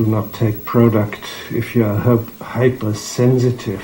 Do not take product if you are hypersensitive.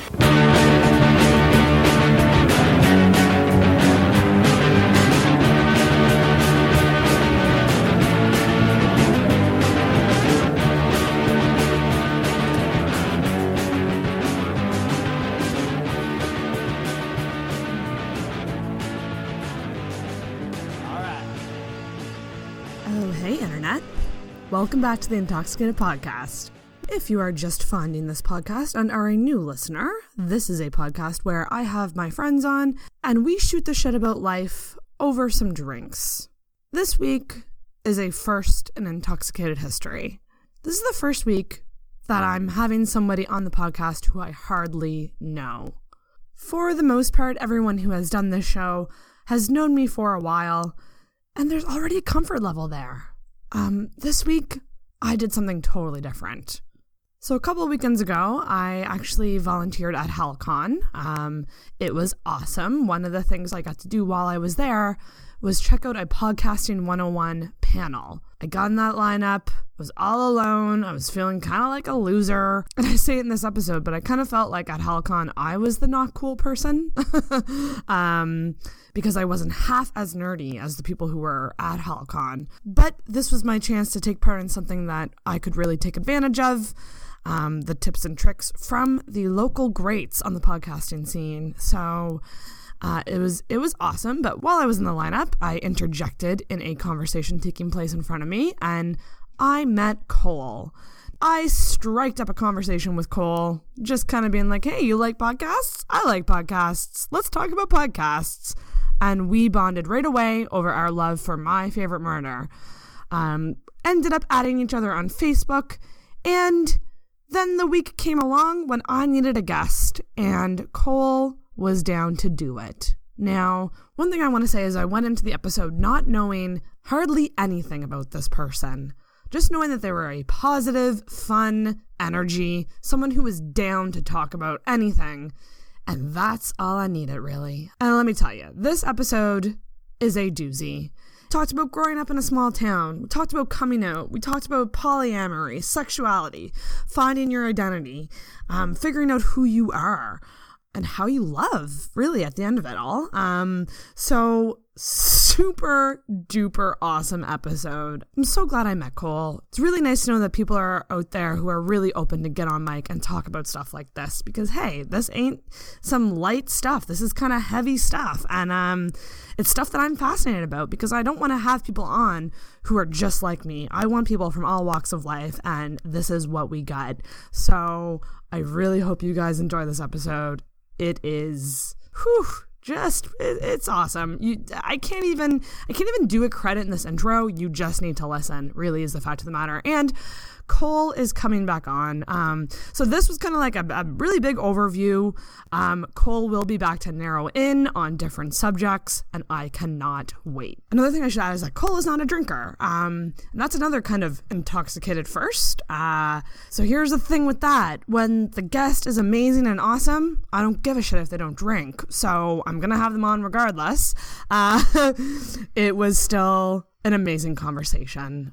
Welcome back to the Intoxicated podcast. If you are just finding this podcast and are a new listener, this is a podcast where I have my friends on and we shoot the shit about life over some drinks. This week is a first in Intoxicated history. This is the first week that I'm having somebody on the podcast who I hardly know. For the most part, everyone who has done this show has known me for a while, and there's already a comfort level there. This week, I did something totally different. So a couple of weekends ago, I actually volunteered at HalCon. It was awesome. One of the things I got to do while I was there was check out a Podcasting 101 panel. I got in that lineup, was all alone. I was feeling kind of like a loser. And I say it in this episode, but I kind of felt like at HalCon, I was the not cool person. Because I wasn't half as nerdy as the people who were at HalCon. But this was my chance to take part in something that I could really take advantage of. The tips and tricks from the local greats on the podcasting scene. So it was awesome. But while I was in the lineup, I interjected in a conversation taking place in front of me, and I met Cole. I striked up a conversation with Cole, just kind of being like, hey, you like podcasts? I like podcasts. Let's talk about podcasts. And we bonded right away over our love for My Favorite Murder. Ended up adding each other on Facebook. And then the week came along when I needed a guest, and Cole was down to do it. Now, one thing I want to say is I went into the episode not knowing hardly anything about this person. Just knowing that they were a positive, fun energy, someone who was down to talk about anything. And that's all I needed, really. And let me tell you, this episode is a doozy. We talked about growing up in a small town. We talked about coming out. We talked about polyamory, sexuality, finding your identity, figuring out who you are, and how you love, really, at the end of it all. So super duper awesome episode. I'm so glad I met Cole. It's really nice to know that people are out there who are really open to get on mic and talk about stuff like this, because hey, this ain't some light stuff. This is kind of heavy stuff, and it's stuff that I'm fascinated about, because I don't want to have people on who are just like me. I want people from all walks of life, and this is what we got. So I really hope you guys enjoy this episode. It is, it's awesome. I can't even do a credit in this intro. You just need to listen, really, is the fact of the matter. And Cole is coming back on. So this was kind of like a really big overview. Cole will be back to narrow in on different subjects, and I cannot wait. Another thing I should add is that Cole is not a drinker. And that's another kind of intoxicated first. So here's the thing with that. When the guest is amazing and awesome, I don't give a shit if they don't drink. So I'm going to have them on regardless. It was still an amazing conversation.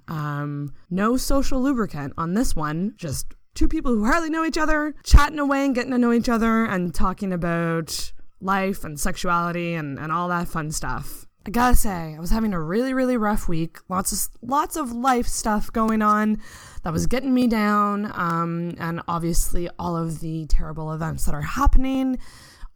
No social lubricant on this one, just two people who hardly know each other, chatting away and getting to know each other and talking about life and sexuality and all that fun stuff. I gotta say, I was having a really, really rough week. Lots of life stuff going on that was getting me down. And obviously all of the terrible events that are happening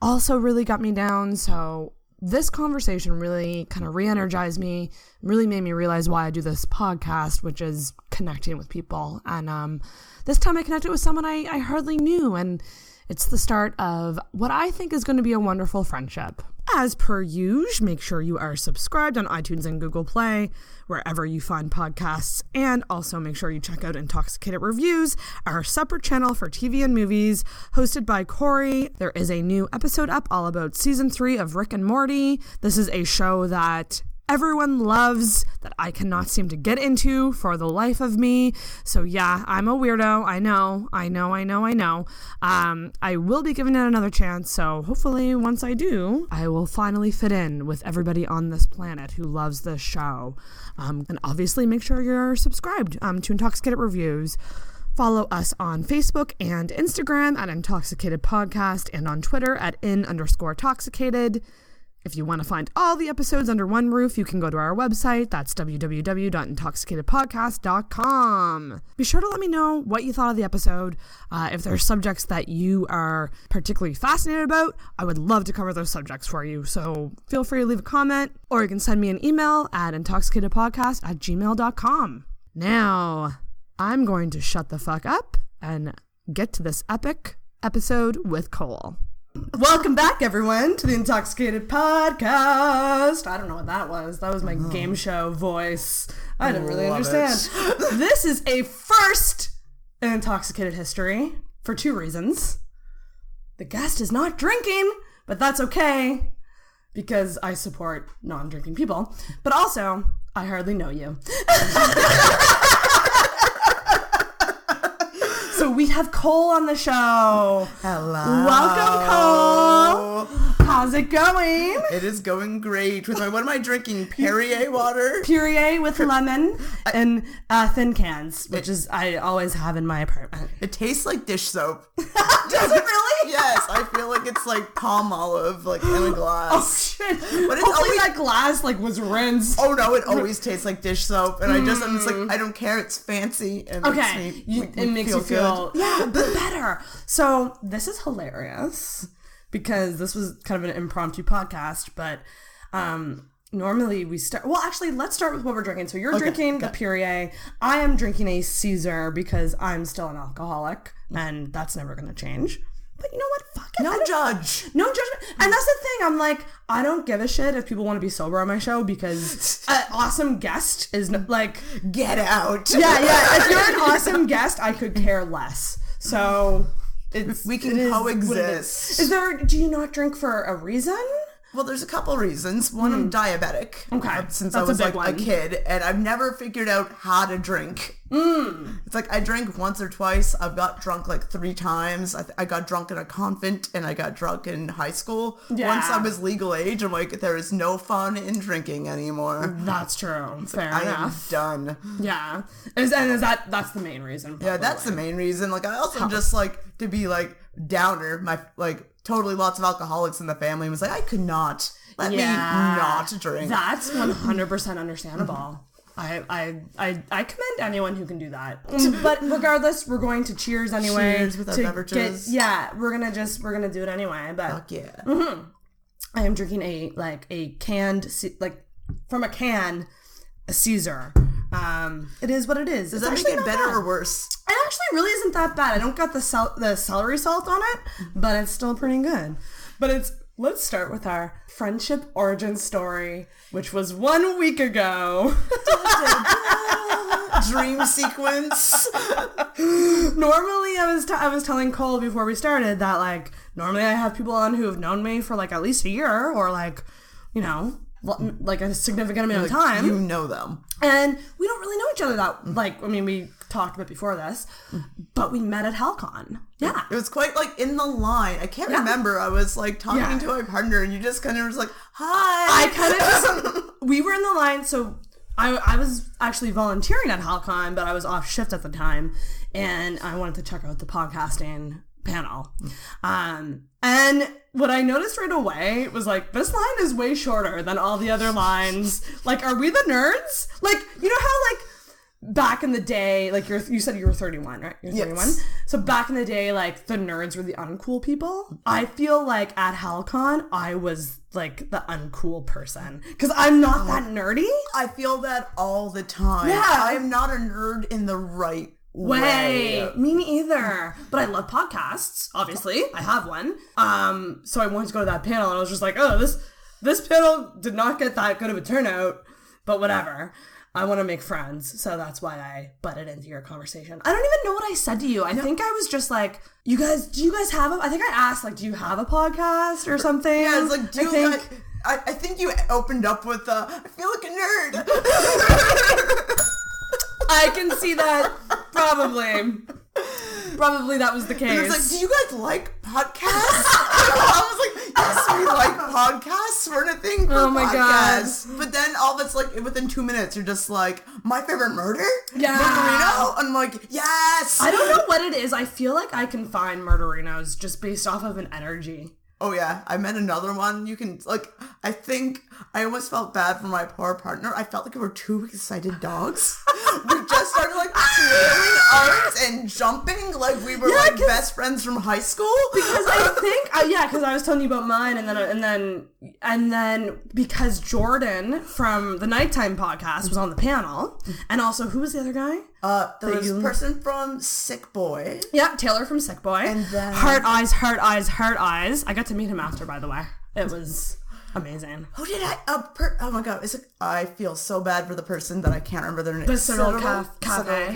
also really got me down. So this conversation really kind of re-energized me, really made me realize why I do this podcast, which is connecting with people. And this time I connected with someone I hardly knew, and it's the start of what I think is going to be a wonderful friendship. As per usual, make sure you are subscribed on iTunes and Google Play, wherever you find podcasts, and also make sure you check out Intoxicated Reviews, our separate channel for TV and movies, hosted by Corey. There is a new episode up all about season 3 of Rick and Morty. This is a show that everyone loves, that I cannot seem to get into for the life of me. So yeah, I'm a weirdo. I know. I will be giving it another chance. So hopefully once I do, I will finally fit in with everybody on this planet who loves this show. And obviously make sure you're subscribed to Intoxicated Reviews. Follow us on Facebook and Instagram at Intoxicated Podcast and on Twitter at @in_toxicated. If you want to find all the episodes under one roof, you can go to our website. That's www.intoxicatedpodcast.com. Be sure to let me know what you thought of the episode. If there are subjects that you are particularly fascinated about, I would love to cover those subjects for you. So feel free to leave a comment, or you can send me an email at intoxicatedpodcast@gmail.com. Now, I'm going to shut the fuck up and get to this epic episode with Cole. Welcome back, everyone, to the Intoxicated Podcast. I don't know what that was. That was my game show voice. I didn't really understand. This is a first in Intoxicated history for two reasons. The guest is not drinking, but that's okay because I support non-drinking people. But also, I hardly know you. So we have Cole on the show. Hello. Welcome, Cole. How's it going? It is going great. With what am I drinking? Perrier water? Perrier with lemon and thin cans, which is I always have in my apartment. It tastes like dish soap. Does it really? Yes, I feel like it's like palm olive, like in a glass. Oh shit! But it's hopefully always... that glass like was rinsed. Oh no, it always tastes like dish soap, and I'm just like, I don't care. It's fancy. It Okay, makes you feel yeah, but better. So this is hilarious because this was kind of an impromptu podcast, but normally we start. Well, actually, let's start with what we're drinking. So you're drinking the Perrier. I am drinking a Caesar because I'm still an alcoholic, and that's never going to change. But you know what? Fuck it. No judgment. And that's the thing. I'm like, I don't give a shit if people want to be sober on my show because an awesome guest is like... Get out. Yeah. If you're an awesome guest, I could care less. So we can coexist. Do you not drink for a reason? Well, there's a couple reasons. One, I'm diabetic. Okay. Since That's I was a big like one. a kid, and I've never figured out how to drink. It's like I drank once or twice. I've got drunk like 3 times. I got drunk in a convent, and I got drunk in high school. Yeah. Once I was legal age, I'm like, there is no fun in drinking anymore. That's true. Fair I enough. am done. Yeah. That's the main reason? Probably. Yeah, that's the main reason. Like, I also just like to be like downer. My like totally lots of alcoholics in the family was like, I could not. Let me not drink. That's 100% understandable. I commend anyone who can do that. But regardless, we're going to cheers anyway. Cheers with our beverages. We're gonna do it anyway. But fuck yeah. I am drinking a canned, like from a can, a Caesar. It is what it is. Does that make it better or worse? It actually really isn't that bad. I don't got the celery salt on it, but it's still pretty good. But let's start with our friendship origin story, which was 1 week ago. Dream sequence. Normally, I was telling Cole before we started that like normally I have people on who have known me for like at least a year or like, you know, like a significant amount of time. You know them. And we don't really know each other that, like, I mean, we talked about before this, but we met at HellCon. Yeah. It was quite, like, in the line. I can't remember. I was, like, talking to my partner, and you just kind of was like, hi. I kind of just, we were in the line, so I was actually volunteering at HellCon, but I was off shift at the time, and I wanted to check out the podcasting panel. And what I noticed right away was like, this line is way shorter than all the other lines. Like, are we the nerds? Like, you know how like back in the day, like you said you were 31, right? You're 31. Yes. So back in the day, like the nerds were the uncool people. I feel like at HellCon, I was like the uncool person because I'm not that nerdy. I feel that all the time. Yeah. I am not a nerd in the right way. Me neither. But I love podcasts, obviously. I have one. So I wanted to go to that panel and I was just like, oh, this panel did not get that good of a turnout, but whatever. I want to make friends, so that's why I butted into your conversation. I don't even know what I said to you. I think I was just like, do you guys have I think I asked, like, do you have a podcast or something? Yeah, it's like, I think you opened up with, I feel like a nerd. I can see that, probably. Probably that was the case. And it's like, do you guys like podcasts? I was like, yes, we like podcasts. We're in a thing for podcasts. But then all of it's like, within 2 minutes, you're just like, my favorite murder? Yeah. Murderino? I'm like, yes. I don't know what it is. I feel like I can find murderinos just based off of an energy. Oh, yeah. I met another one. You can, like, I think I almost felt bad for my poor partner. I felt like we were two excited dogs. We just started, like, flailing arms and jumping like we were, like, best friends from high school. Because I think, because I was telling you about mine, and then because Jordan from the Nighttime podcast was on the panel, and also, who was the other guy? There was a person from Sick Boy. Yeah, Taylor from Sick Boy. And then... Heart Eyes, Heart Eyes, Heart Eyes. I got to meet him after, by the way. It was amazing. Who did I... oh my god. I feel so bad for the person that I can't remember their name. The Citadel Cafe.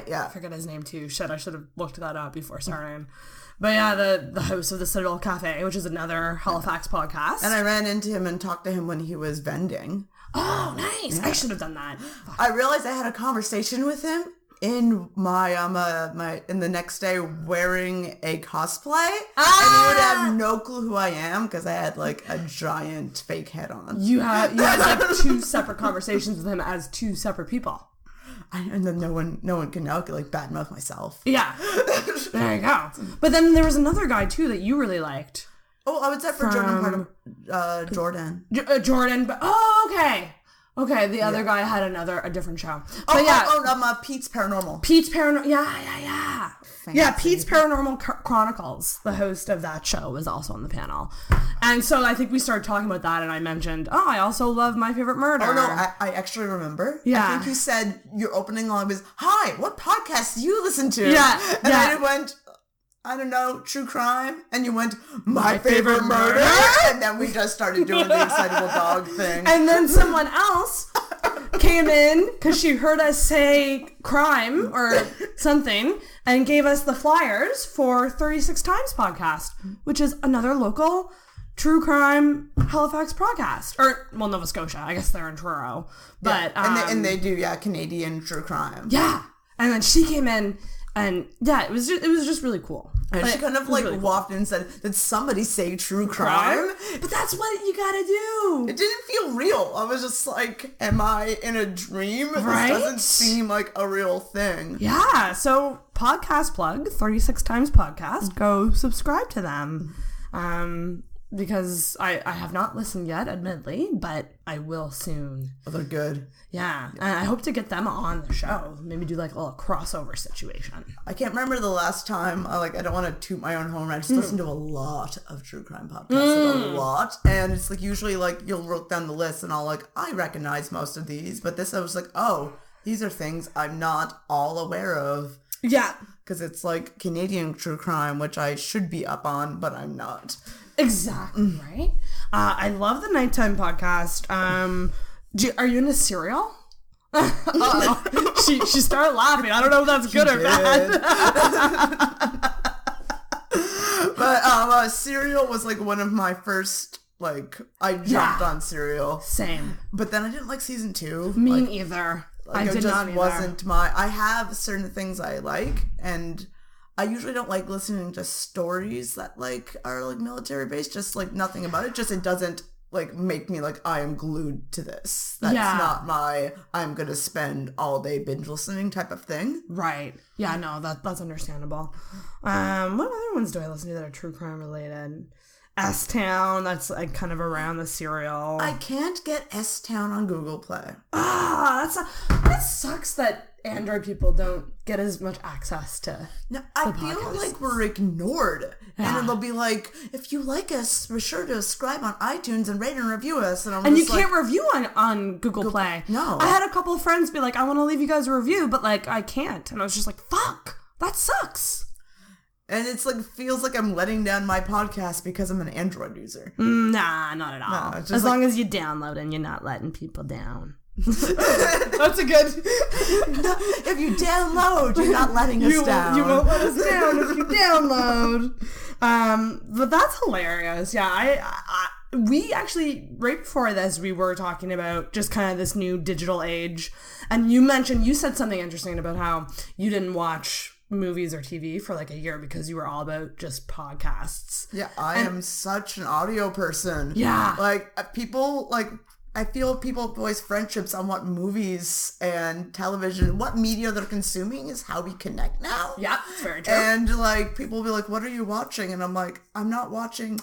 Yeah. I forget his name too. Shit, I should have looked that up before starting. But yeah, the host of the Citadel Cafe, which is another Halifax podcast. And I ran into him and talked to him when he was vending. Oh, nice. Yeah. I should have done that. Fuck. I realized I had a conversation with him in my in the next day wearing a cosplay, and he would have no clue who I am because I had like a giant fake head on. You had like two separate conversations with him as two separate people. And then no one can now like badmouth myself. Yeah, there you go. But then there was another guy too that you really liked. Oh, I would say for Jordan, part of Jordan. Jordan, but okay. Okay, the other guy had a different show. Pete's Paranormal. Pete's Paranormal, yeah. Fancy. Yeah, Pete's Paranormal Chronicles, the host of that show, was also on the panel. And so I think we started talking about that, and I mentioned, I also love My Favorite Murder. Oh, no, I actually remember. Yeah. I think you said your opening line was, hi, what podcast do you listen to? Yeah. And then it went... I don't know, true crime, and you went, my favorite murder, and then we just started doing the excitable dog thing. And then someone else came in, because she heard us say crime or something, and gave us the flyers for 36 Times podcast, which is another local true crime Halifax podcast. Or, well, Nova Scotia. I guess they're in Truro. But, and they do, Canadian true crime. Yeah. And then she came in, and yeah, it was just really cool. And she kind of like really walked in and said, did somebody say true crime? But that's what you gotta do. It didn't feel real. I was just like, am I in a dream? Right? This doesn't seem like a real thing. Yeah, so podcast plug, 36 Times podcast. Go subscribe to them. Because I have not listened yet, admittedly, but I will soon. Oh, they're good. Yeah, and I hope to get them on the show. Maybe do like a little crossover situation. I can't remember the last time. I don't want to toot my own horn. I just listen to a lot of true crime podcasts, a lot, and it's like usually like you'll look down the list and I recognize most of these, but this I was like, oh, these are things I'm not all aware of. Yeah, because it's like Canadian true crime, which I should be up on, but I'm not. Exactly, right? I love the Nighttime podcast. Are you into cereal? She started laughing. I don't know if that's good or bad. But cereal was like one of my first, I jumped on cereal. Same. But then I didn't like season 2. Me neither. I did not either. Wasn't I have certain things I like, and I usually don't like listening to stories that are military based, just nothing about it. Just it doesn't make me I am glued to this. That's not my I'm gonna spend all day binge listening type of thing. Right. Yeah, no, that's understandable. What other ones do I listen to that are true crime related? S-Town, that's kind of around the cereal. I can't get S-Town on Google Play. That sucks that Android people don't get as much access to. No, I feel like we're ignored. Yeah. And they'll be like, if you like us, be sure to subscribe on iTunes and rate and review us. And you can't review on Google Play. No. I had a couple of friends be like, I want to leave you guys a review, but I can't. And I was just like, fuck, that sucks. And it's feels like I'm letting down my podcast because I'm an Android user. Nah, not at all. No, as long as you download and you're not letting people down. That's a good... If you download, you're not letting us down. You won't let us down if you download. But that's hilarious. Yeah, we actually, right before this, we were talking about just kind of this new digital age. And you said something interesting about how you didn't watch movies or TV for like a year because you were all about just podcasts. Yeah, I am such an audio person. Yeah. Like, people, like, I feel people voice friendships on what movies and television, what media they're consuming is how we connect now. Yeah, very true. And, like, people will be like, what are you watching? And I'm like, I'm not watching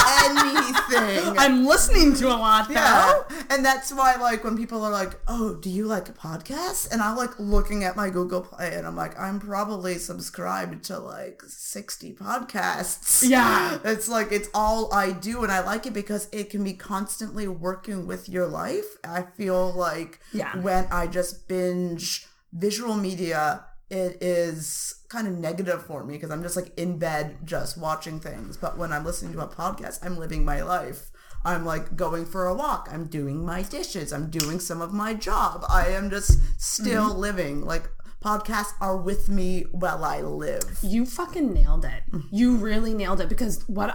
anything. I'm listening to a lot, though. Yeah. And that's why, like, when people are like, oh, do you like podcasts? And I'm, like, looking at my Google Play, and I'm like, I'm probably subscribed to, like, 60 podcasts. Yeah. It's, like, it's all I do, and I like it because it can be constantly working with your life. I feel like when I just binge visual media, it is kind of negative for me because I'm just like in bed just watching things. But when I'm listening to a podcast, I'm living my life. I'm like going for a walk. I'm doing my dishes. I'm doing some of my job. I am just still living. Like, podcasts are with me while I live. You fucking nailed it. You really nailed it, because what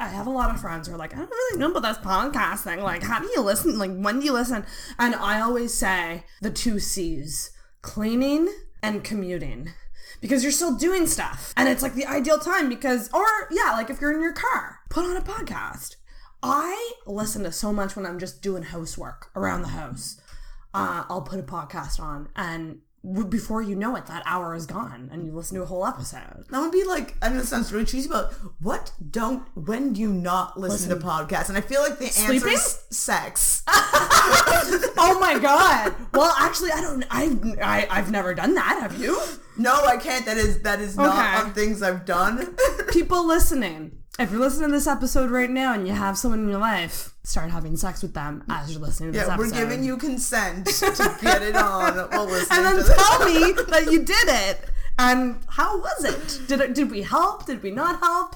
I have a lot of friends who are like, I don't really know about this podcast thing. Like, how do you listen? Like, when do you listen? And I always say the 2 C's: cleaning and commuting, because you're still doing stuff. And it's like the ideal time because, like if you're in your car, put on a podcast. I listen to so much when I'm just doing housework around the house. I'll put a podcast on, and before you know it, that hour is gone and you listen to a whole episode. That would be like, I know it sounds really cheesy, but when do you not listen to podcasts? And I feel like the answer is sex. Oh my God. Well, actually, I've never done that. Have you? No, I can't. That is not on things I've done. People listening, if you're listening to this episode right now and you have someone in your life, start having sex with them as you're listening to this episode. Yeah, we're giving you consent to get it on while listening and then to this. tell me that you did it. And how was it? Did we help? Did we not help?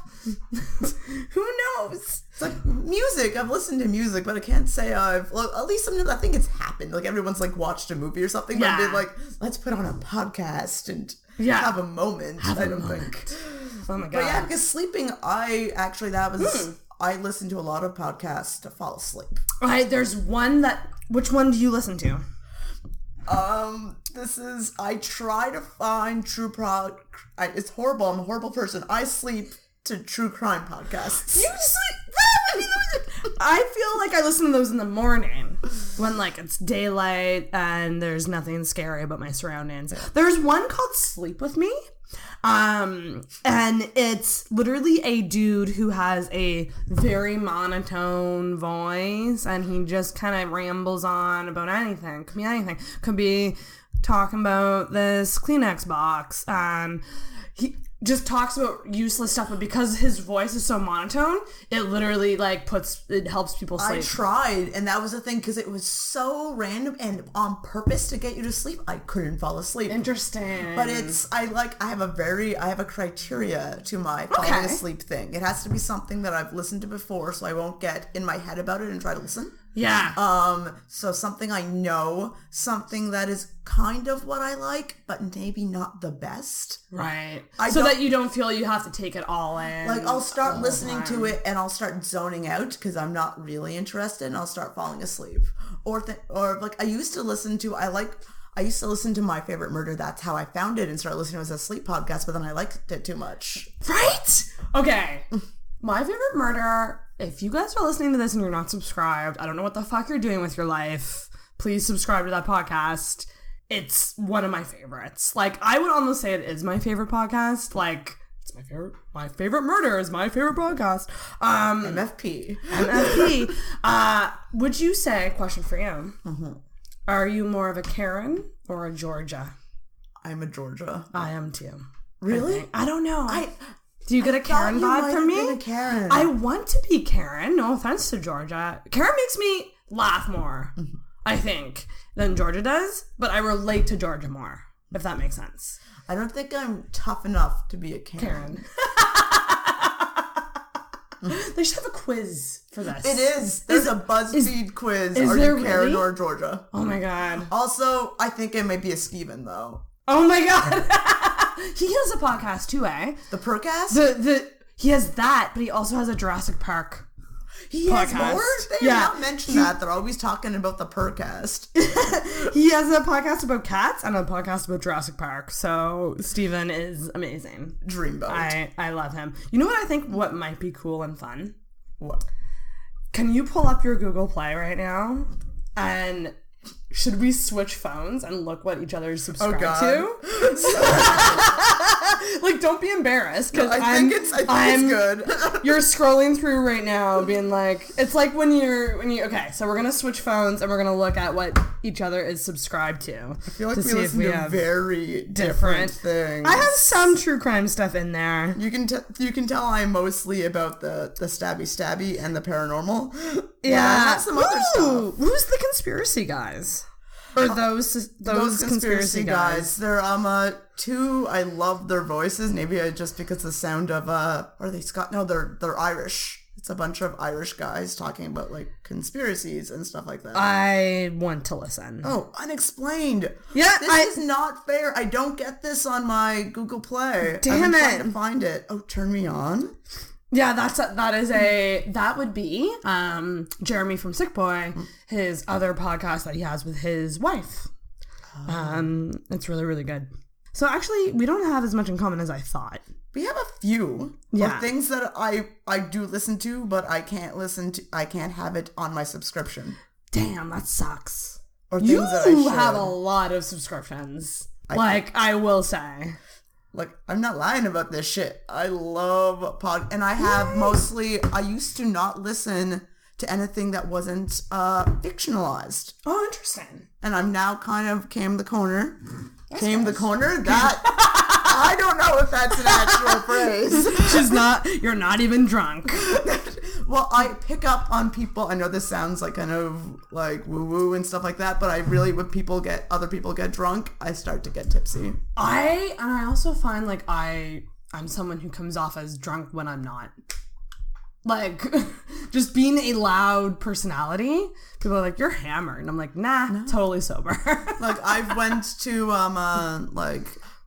Who knows? It's like music. I've listened to music, but I can't say at least sometimes I think it's happened. Like, everyone's like watched a movie or something, but I've been like, let's put on a podcast and have a moment. I don't think. Oh my God. But yeah, because sleeping, I listen to a lot of podcasts to fall asleep. Right, there's one which one do you listen to? I try to find it's horrible. I'm a horrible person. I sleep to true crime podcasts. You sleep? I feel like I listen to those in the morning when like it's daylight and there's nothing scary about my surroundings. There's one called Sleep With Me. And it's literally a dude who has a very monotone voice, and he just kind of rambles on about anything. Could be anything. Could be talking about this Kleenex box, and he just talks about useless stuff, but because his voice is so monotone, it literally it helps people sleep. I tried, and that was the thing, because it was so random and on purpose to get you to sleep. I couldn't fall asleep. Interesting. But I have a criteria to my falling asleep thing. It has to be something that I've listened to before, so I won't get in my head about it and try to listen. Yeah. So something I know, something that is kind of what I like, but maybe not the best. Right. So that you don't feel you have to take it all in. Like, I'll start listening to it and I'll start zoning out because I'm not really interested, and I'll start falling asleep. Or I used to listen to My Favorite Murder. That's how I found it, and started listening to it as a sleep podcast, but then I liked it too much. Right? Okay. My Favorite Murder. If you guys are listening to this and you're not subscribed, I don't know what the fuck you're doing with your life. Please subscribe to that podcast. It's one of my favorites. Like, I would almost say it is my favorite podcast. Like, it's my favorite. My Favorite Murder is my favorite podcast. MFP. Would you say, question for you, are you more of a Karen or a Georgia? I'm a Georgia. I am too. Really? I don't know. Do you get a Karen vibe from me? Been a Karen. I want to be Karen. No offense to Georgia. Karen makes me laugh more, I think, than Georgia does. But I relate to Georgia more, if that makes sense. I don't think I'm tough enough to be a Karen. They should have a quiz for this. It is. There's a BuzzFeed quiz. Is Are there you Karen really? or Georgia? Oh my God. Also, I think it might be a Steven, though. Oh my God. He has a podcast too, eh? The Procast? He has that, but he also has a Jurassic Park. He has podcast. more? They have not mentioned that. They're always talking about the Percast. He has a podcast about cats and a podcast about Jurassic Park. So Steven is amazing. Dreamboat. I love him. You know what I think what might be cool and fun? What? Can you pull up your Google Play right now? And should we switch phones and look what each other is subscribed to? Like, don't be embarrassed, because I think it's good. You're scrolling through right now being like, it's like when you okay, so we're gonna switch phones and we're gonna look at what each other is subscribed to. I feel like we listen to very different things. I have some true crime stuff in there. You can tell I'm mostly about the stabby and the paranormal. Yeah, I have some other stuff. Who's the conspiracy guys? Or those conspiracy guys. They're two. I love their voices. Maybe just because the sound of are they Scott? No, they're Irish. It's a bunch of Irish guys talking about like conspiracies and stuff like that. I want to listen. Oh, Unexplained. Yeah, this is not fair. I don't get this on my Google Play. Damn I'm it! trying to find it. Oh, Turn Me On. Yeah, that would be Jeremy from Sick Boy, his other podcast that he has with his wife. It's really, really good. So actually, we don't have as much in common as I thought. We have a few things that I do listen to, but I can't have it on my subscription. Damn, that sucks. Or things that I should. You have a lot of subscriptions. I will say. Like, I'm not lying about this shit. I love and I have I used to not listen to anything that wasn't fictionalized. Oh, interesting. And I'm now kind of came the corner. That I don't know if that's an actual phrase. You're not even drunk. Well, I pick up on people. I know this sounds like kind of like woo-woo and stuff like that, but I really, when other people get drunk, I start to get tipsy. I also find like I'm someone who comes off as drunk when I'm not. Like, just being a loud personality, people are like, you're hammered. And I'm like, nah, totally sober. Like, I went to,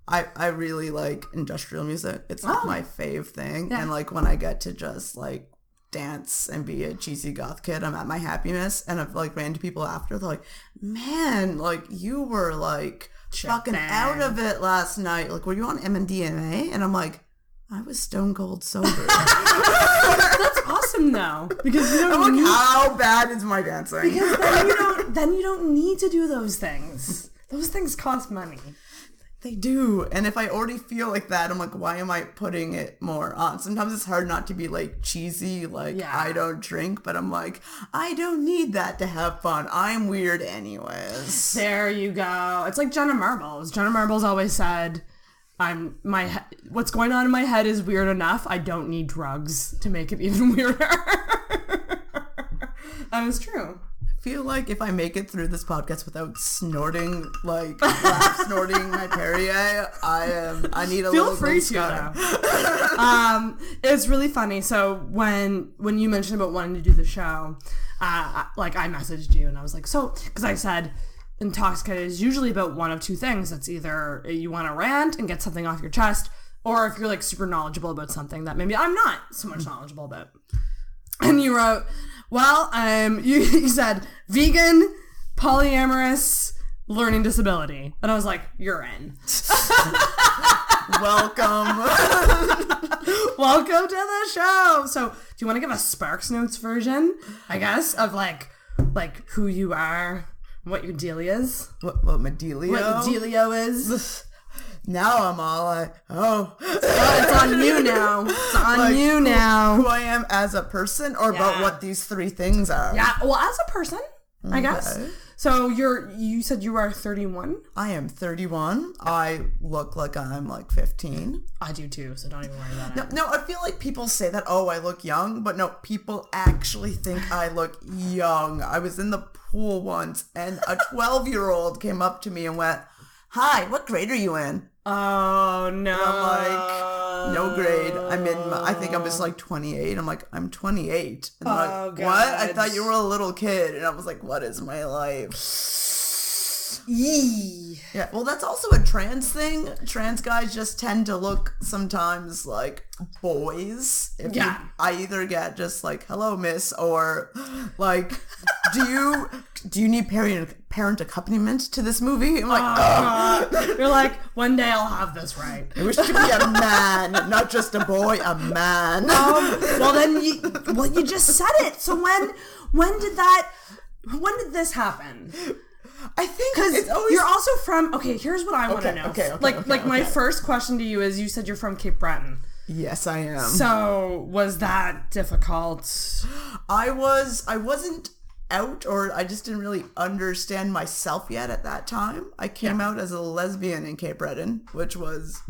I really like industrial music. It's like my fave thing. Yeah. And like, when I get to just like dance and be a cheesy goth kid, I'm at my happiness. And I've like ran to people after, they're like, man, like you were like fucking out of it last night. Like, were you on MDMA? And I'm like, I was stone cold sober. That's awesome though, because you don't need, how bad is my dancing? Because then you don't need to do those things. Those things cost money. They do. And if I already feel like that, I'm like, why am I putting it more on? Sometimes it's hard not to be like cheesy, like I don't drink, but I'm like, I don't need that to have fun. I'm weird anyways. There you go. It's like Jenna Marbles. Jenna Marbles always said, what's going on in my head is weird enough. I don't need drugs to make it even weirder. That is true. I feel like if I make it through this podcast without snorting, like snorting my Perrier, I need a feel little free to though. It's really funny. So when you mentioned about wanting to do the show, like I messaged you and I was like, so, because I said Intoxicated is usually about one of two things. It's either you want to rant and get something off your chest, or if you're like super knowledgeable about something that maybe I'm not so much knowledgeable about. And you wrote, well, you said vegan, polyamorous, learning disability. And I was like, you're in. Welcome. Welcome to the show. So do you want to give a Sparks Notes version, I guess, of like who you are? What your dealio is? What my dealio? What your dealio is? Now I'm all like, it's on you now. It's on like, you now. Who I am as a person, or about what these three things are? Yeah, well, as a person, I guess. So you said you are 31? I am 31. I look like I'm like 15. I do too, so don't even worry about it. No, I feel like people say that, oh, I look young, but no, people actually think I look young. I was in the pool once, and a 12-year-old came up to me and went, hi, what grade are you in? Oh, no. And I'm like, no grade. I think I'm just like 28. I'm like, I'm 28. And they're like, God. What? I thought you were a little kid. And I was like, what is my life? Yee. Yeah, well, that's also a trans thing. Trans guys just tend to look sometimes like boys. I either get just like, hello, miss, or like, do you need parent accompaniment to this movie? I'm like, You're like, one day I'll have this right. I wish to be a man, not just a boy, a man. Well, then you just said it. So when did this happen? I think because you're also from. Okay, here's what I want to know. Okay, my first question to you is: you said you're from Cape Breton. Yes, I am. So was that difficult? I wasn't out, or I just didn't really understand myself yet at that time. I came out as a lesbian in Cape Breton, which was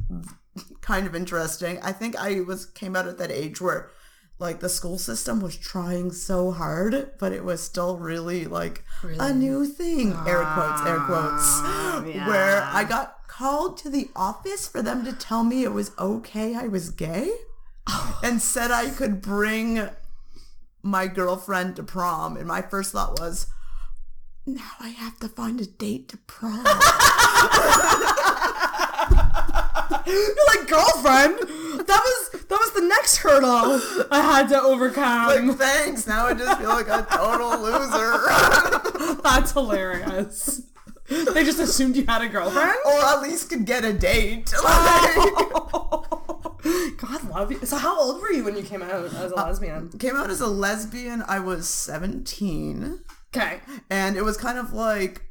kind of interesting. I think I came out at that age where like the school system was trying so hard, but it was still really like a new thing, air quotes, where I got called to the office for them to tell me it was okay I was gay and said I could bring my girlfriend to prom. And my first thought was, now I have to find a date to prom. You're like, girlfriend? That was the next hurdle I had to overcome. Like, thanks. Now I just feel like a total loser. That's hilarious. They just assumed you had a girlfriend? Or at least could get a date. God love you. So how old were you when you came out as a lesbian? Came out as a lesbian, I was 17. Okay. And it was kind of like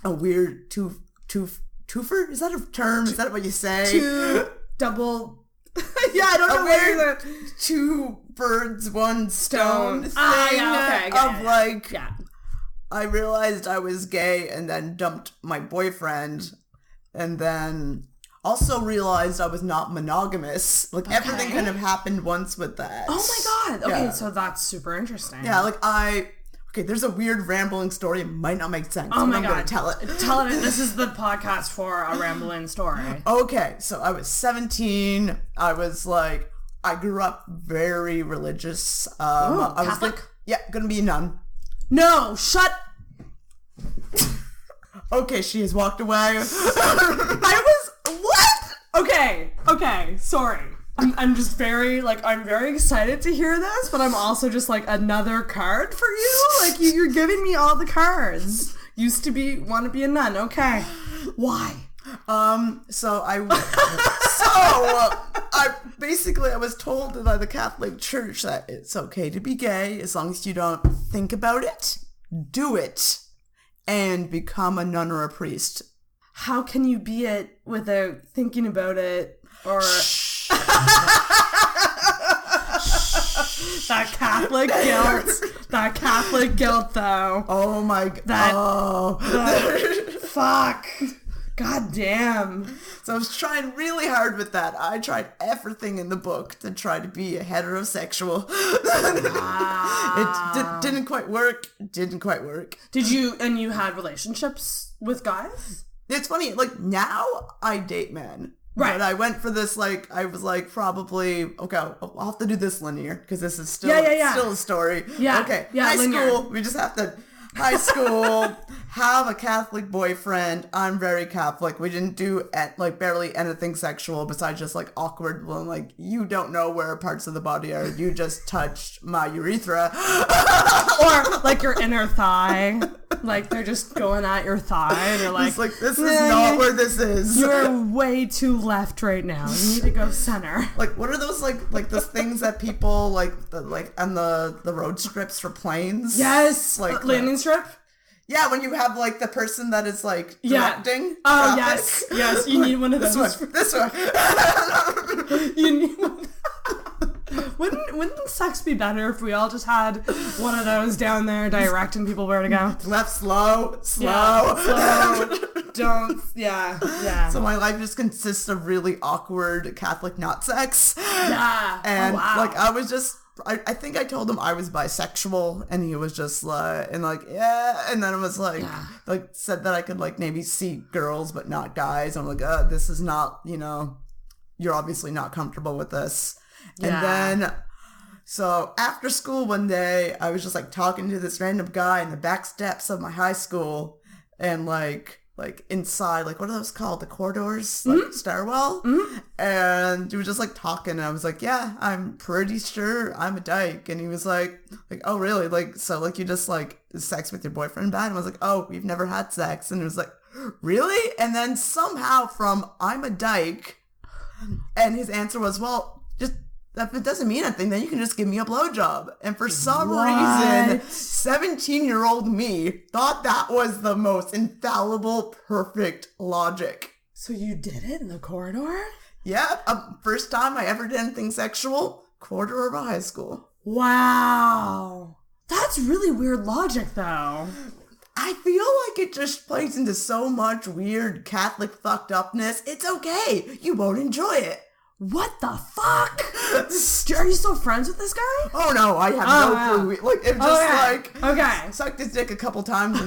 a weird twofer? Is that a term? Is that what you say? Two double... yeah, I don't know where two birds, one stone thing I realized I was gay and then dumped my boyfriend and then also realized I was not monogamous. Like everything kind of happened once with that. Oh my god. Okay, so that's super interesting. Yeah, like there's a weird rambling story. It might not make sense. Oh my God. I'm going to tell it. Tell it. This is the podcast for a rambling story. Okay, so I was 17. I was like, I grew up very religious. I was Catholic? Gonna be a nun. No, shut. Okay, she has walked away. What? Okay, sorry. I'm just very, I'm very excited to hear this, but I'm also just, another card for you? You're giving me all the cards. Want to be a nun, okay. Why? I was told by the Catholic Church that it's okay to be gay as long as you don't think about it, do it, and become a nun or a priest. How can you be it without thinking about it, or... That Catholic guilt, though. Oh my god. Fuck. God damn. So I was trying really hard with that. I tried everything in the book to try to be a heterosexual. It didn't quite work. Did you, and you had relationships with guys? It's funny, now I date men. Right. But I went for this, I was probably, okay, I'll have to do this linear, because this is still, still a story. Yeah. Okay, yeah, high linear. school, we just have to, high school, have a Catholic boyfriend. I'm very Catholic. We didn't do, barely anything sexual besides just, awkward, you don't know where parts of the body are. You just touched my urethra. Or, your inner thigh. They're just going at your thigh, and you're like... It's this is not where this is. You're way too left right now. You need to go center. What are those, those things that people, on the road strips for planes? Yes! Landing strip? Yeah, when you have, the person that is, directing Oh, traffic. yes, you need one of those. This one. You need one. Wouldn't sex be better if we all just had one of those down there directing people where to go? Left, slow. Don't, yeah. So my life just consists of really awkward Catholic not sex. Yeah. And, I was just... I think I told him I was bisexual, and he was just yeah, and then it was said that I could maybe see girls but not guys. I'm this is not, you're obviously not comfortable with this. Yeah. And then, so after school one day, I was just talking to this random guy in the back steps of my high school, and like inside, like, what are those called? The corridors, like stairwell. And he was just like talking, and I was like, yeah, I'm pretty sure I'm a dyke. And he was like, oh really? Like, so like you just like sex with your boyfriend bad? And I was like, oh, we've never had sex. And it was like, really? And then somehow from I'm a dyke, and his answer was, well, just if it doesn't mean anything, then you can just give me a blowjob. And for some reason, 17-year-old me thought that was the most infallible, perfect logic. So you did it in the corridor? Yeah, first time I ever did anything sexual, corridor of a high school. Wow. That's really weird logic, though. I feel like it just plays into so much weird Catholic fucked upness. It's okay. You won't enjoy it. What the fuck? Are you still friends with this guy? Oh no, I have no clue. Like, it just okay. Sucked his dick a couple times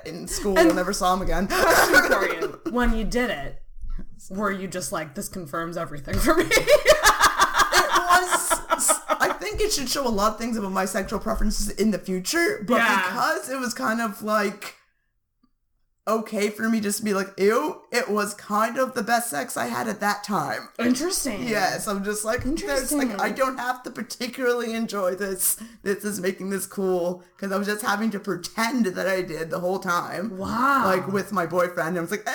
in school and never saw him again. Question for you. When you did it, were you just like, this confirms everything for me? I think it should show a lot of things about my sexual preferences in the future, but because it was kind of like okay for me just to be like, ew, it was kind of the best sex I had at that time. Interesting. Yes, I'm just like, like, I don't have to particularly enjoy this. This is making this cool, because I was just having to pretend that I did the whole time. Wow. Like with my boyfriend, I was like,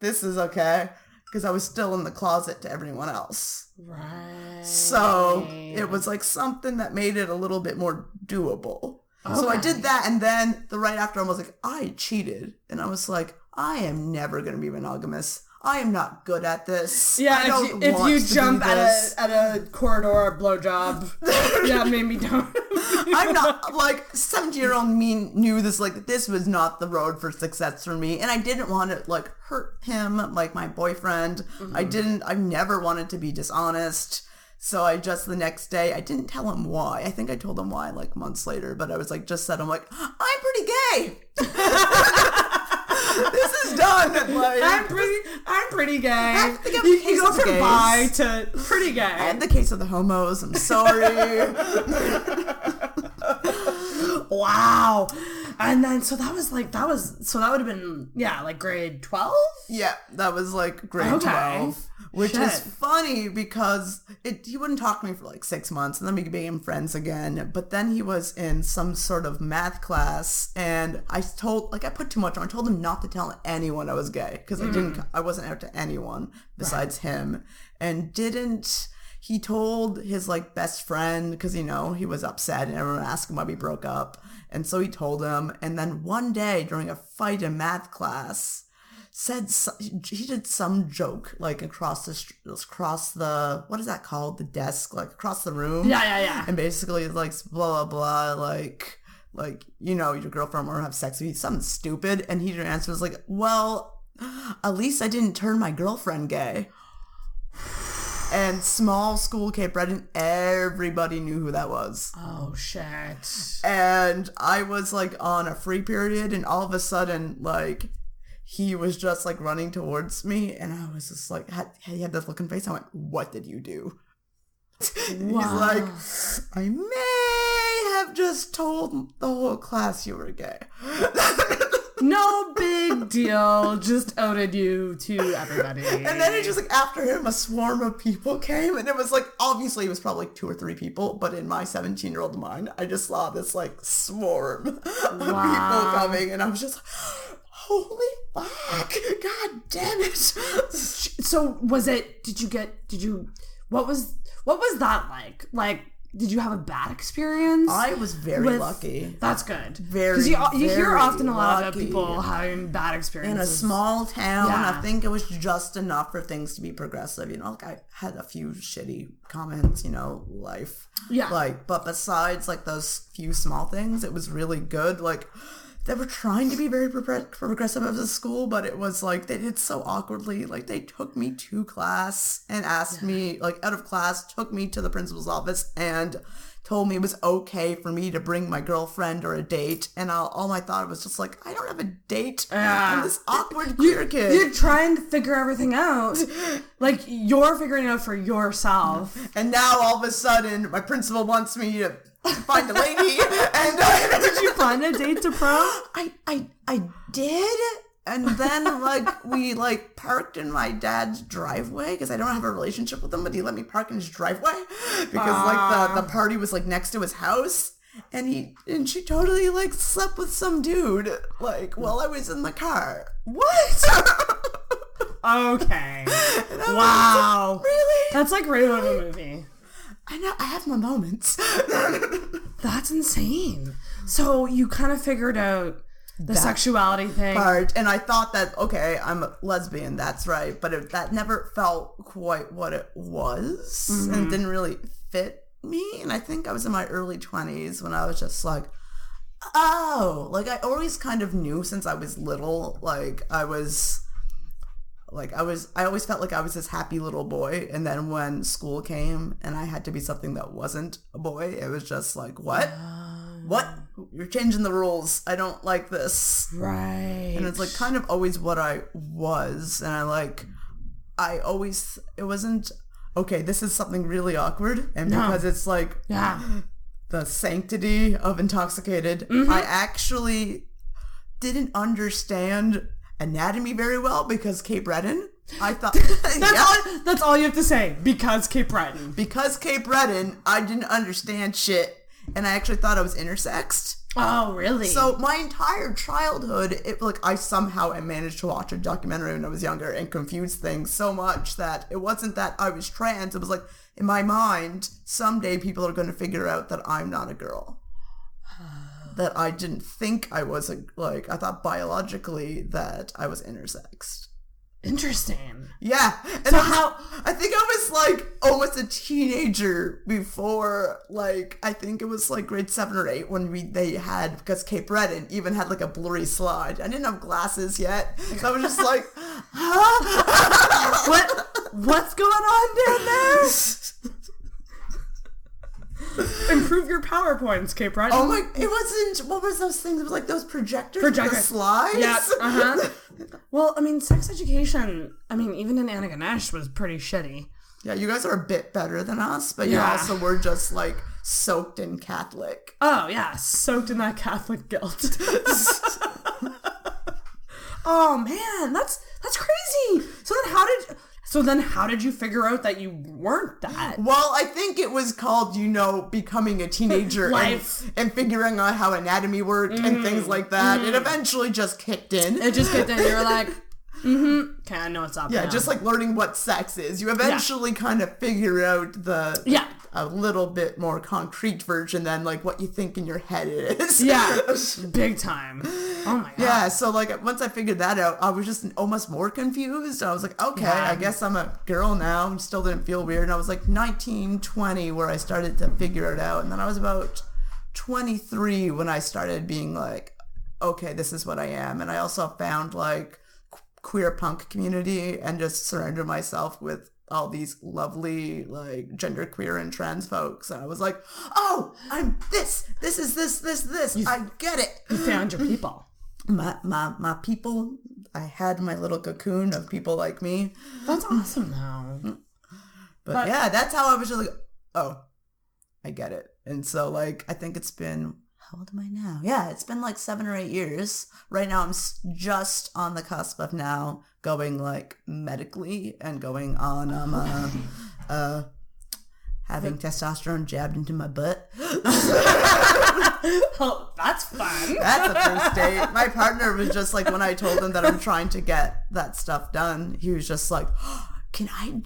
this is okay, because I was still in the closet to everyone else. Right. So it was like something that made it a little bit more doable. Okay. So I did that, and then right after I was like, I cheated. And I was like, I am never going to be monogamous. I am not good at this. Yeah, if you jump at a corridor blowjob, yeah, maybe don't. I'm not, like, 17-year-old me knew this, like, this was not the road for success for me. And I didn't want to, like, hurt him, like, my boyfriend. I never wanted to be dishonest. So I just, the next day, I didn't tell him why. I think I told him why, like, months later. But I was, like, just said, I'm like, I'm pretty gay. This is done. Like, I'm pretty gay. I think you go from bi to pretty gay. I had the case of the homos. I'm sorry. Wow. And then, so that would have been, like grade 12? Yeah, that was like grade 12. Which is funny because he wouldn't talk to me for like 6 months, and then we became friends again. But then he was in some sort of math class, and I put too much on. I told him not to tell anyone I was gay, because I wasn't out to anyone besides him. And he told his like best friend, because he was upset and everyone asked him why we broke up. And so he told him, and then one day during a fight in math class, he did some joke like across the what is that called, the desk, like across the room. Yeah. And basically like blah blah blah, like your girlfriend will have sex with you, something stupid. And your answer was like, well, at least I didn't turn my girlfriend gay. And small school Cape Breton, everybody knew who that was. Oh, shit. And I was, like, on a free period, and all of a sudden, like, he was just, like, running towards me, and I was just, like, he had this look in face. I went, what did you do? Wow. He's like, I may have just told the whole class you were gay. No big deal. Just outed you to everybody. And then it just like after him, a swarm of people came, and it was like, obviously it was probably like 2 or 3 people, but in my 17-year-old mind, I just saw this like swarm of people coming, and I was just like, holy fuck, god damn it. So what was that like? Like, did you have a bad experience? I was very lucky. That's good. Because you hear often a lot of people having bad experiences. In a small town, I think it was just enough for things to be progressive. Like I had a few shitty comments, life. Yeah. Like, but besides like those few small things, it was really good. Like, they were trying to be very progressive as a school, but it was like they did so awkwardly. Like, they took me to class and asked me, like, out of class, took me to the principal's office and told me it was okay for me to bring my girlfriend or a date. And all I thought was just like, I don't have a date. I'm this awkward queer kid. You're trying to figure everything out. Like, you're figuring it out for yourself. And now all of a sudden, my principal wants me to find a lady. And Did you find a date to prom? I did. And then, like, we, like, parked in my dad's driveway because I don't have a relationship with him, but he let me park in his driveway because, like, the party was, like, next to his house. And she totally, like, slept with some dude, like, while I was in the car. What? Okay. Wow. Like, really? That's like right out of a movie. I know. I have my moments. That's insane. So you kind of figured out the sexuality thing. Part, and I thought that, okay, I'm a lesbian, that's right. But that never felt quite what it was. Mm-hmm. And it didn't really fit me. And I think I was in my early 20s when I was just like, oh. Like, I always kind of knew since I was little. Like, I always felt like I was this happy little boy. And then when school came and I had to be something that wasn't a boy, it was just like, what? What? You're changing the rules. I don't like this. Right. And it's like kind of always what I was. And it wasn't, okay, this is something really awkward. And because it's like the sanctity of Intoxicated, I actually didn't understand anatomy very well because Cape Breton. I thought that's all you have to say. Because Cape Breton. Because Cape Breton, I didn't understand shit, and I actually thought I was intersexed. Oh, really? So my entire childhood, I somehow managed to watch a documentary when I was younger and confuse things so much that it wasn't that I was trans. It was like in my mind, someday people are going to figure out that I'm not a girl. That I didn't think I was I thought biologically that I was intersexed. Interesting. Yeah. And I think I was like almost a teenager before, like, I think it was like grade 7 or 8 when they had, because Cape Breton even had like a blurry slide. I didn't have glasses yet. So I was just like, huh? What's going on down there? Improve your PowerPoints, Cape Breton. Oh my, it wasn't, what was those things? It was like those projectors with the slides? Yeah, uh-huh. Well, I mean, sex education, even in Antigonish was pretty shitty. Yeah, you guys are a bit better than us, but you also were just like soaked in Catholic. Oh, yeah, soaked in that Catholic guilt. Oh, man, that's crazy. So then how did you figure out that you weren't that? Well, I think it was called, becoming a teenager and figuring out how anatomy worked and things like that. It eventually just kicked in. You were like, okay, I know what's up. Yeah, now. just like learning what sex is. You eventually kind of figure out a little bit more concrete version than like what you think in your head is. Yeah, big time. Oh my god. Yeah, so like once I figured that out, I was just almost more confused. I was like, okay, I guess I'm a girl now. And still didn't feel weird. And I was like 19, 20 where I started to figure it out. And then I was about 23 when I started being like, okay, this is what I am. And I also found like queer punk community and just surrounded myself with all these lovely like genderqueer and trans folks. And I was like, oh, I'm this is this. I get it. You found your people. My people. I had my little cocoon of people like me. That's awesome though. But yeah, that's how I was just like, oh, I get it. And so like, I think it's been, how old am I now? Yeah, it's been like 7 or 8 years. Right now I'm just on the cusp of now going like medically and going on having testosterone jabbed into my butt. Oh, that's fun. That's the first date. My partner was just like, when I told him that I'm trying to get that stuff done, he was just like, oh, can I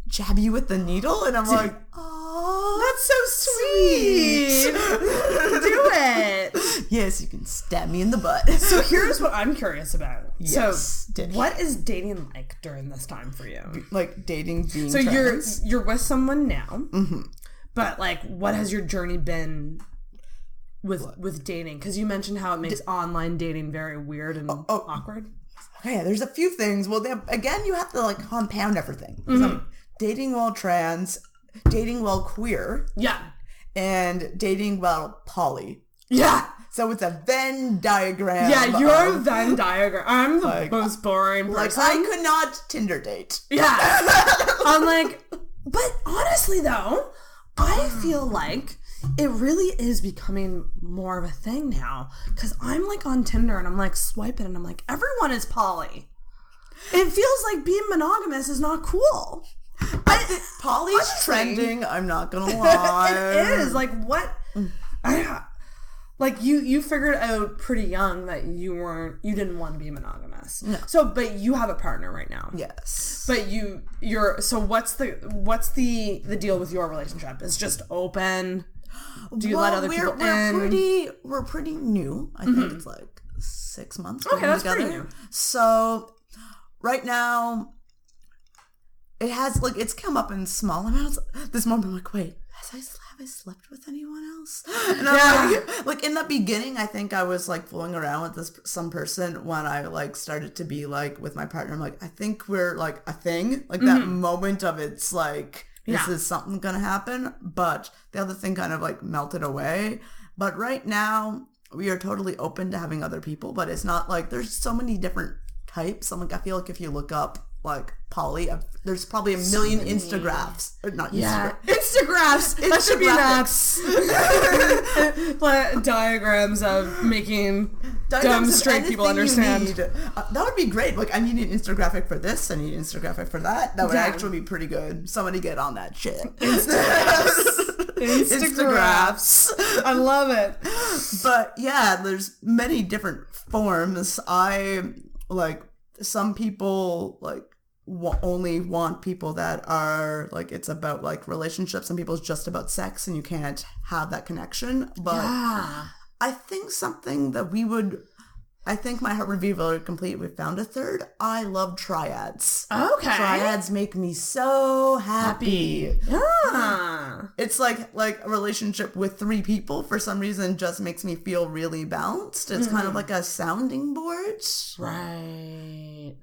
jab you with the needle? And I'm like, oh, that's so sweet. Do it. Yes, you can stab me in the butt. So here's what I'm curious about. Yes. So what is dating like during this time for you? Like dating, being so trans? you're with someone now, but like what has your journey been with dating? Because you mentioned how it makes online dating very weird and awkward. Okay, there's a few things. Well, again, you have to like compound everything. I'm dating while trans, dating while queer, and dating while poly. Yeah. So it's a Venn diagram. Yeah, you're a Venn diagram. I'm the most boring person. Like, I could not Tinder date. Yeah. I'm like, but honestly though, I feel like it really is becoming more of a thing now. Because I'm like on Tinder and I'm like swiping and I'm like, everyone is poly. It feels like being monogamous is not cool. Poly's trending, I'm not gonna lie. It is. Like, what? Like, you figured out pretty young that you didn't want to be monogamous. No. So, but you have a partner right now. Yes. But so what's the deal with your relationship? It's just open? Do you let other people in? We're pretty new. I think it's like 6 months. Okay, that's together. pretty new. So right now, it has like it's come up in small amounts. This moment, I'm like, wait, have I slept with anyone else? And I'm like in the beginning, I think I was like fooling around with some person when I like started to be like with my partner. I'm like, I think we're like a thing. Like that moment of it's like, this is something gonna happen. But the other thing kind of like melted away. But right now, we are totally open to having other people. But it's not like there's so many different types. I'm like, I feel like if you look up like poly, there's probably a million Instagraphs. Or not Instagraphs. That should be nuts. Diagrams of making dumb straight people understand. That would be great. Like, I need an infographic for this. I need an infographic for that. That would actually be pretty good. Somebody get on that shit. Instagraphs. I love it. But yeah, there's many different forms. Some people like only want people that are like it's about like relationships. Some people it's just about sex and you can't have that connection. But I think something that I think my heart would be very complete. We found a third. I love triads. Okay. Triads make me so happy. Yeah. It's like a relationship with 3 people for some reason just makes me feel really balanced. It's kind of like a sounding board. Right.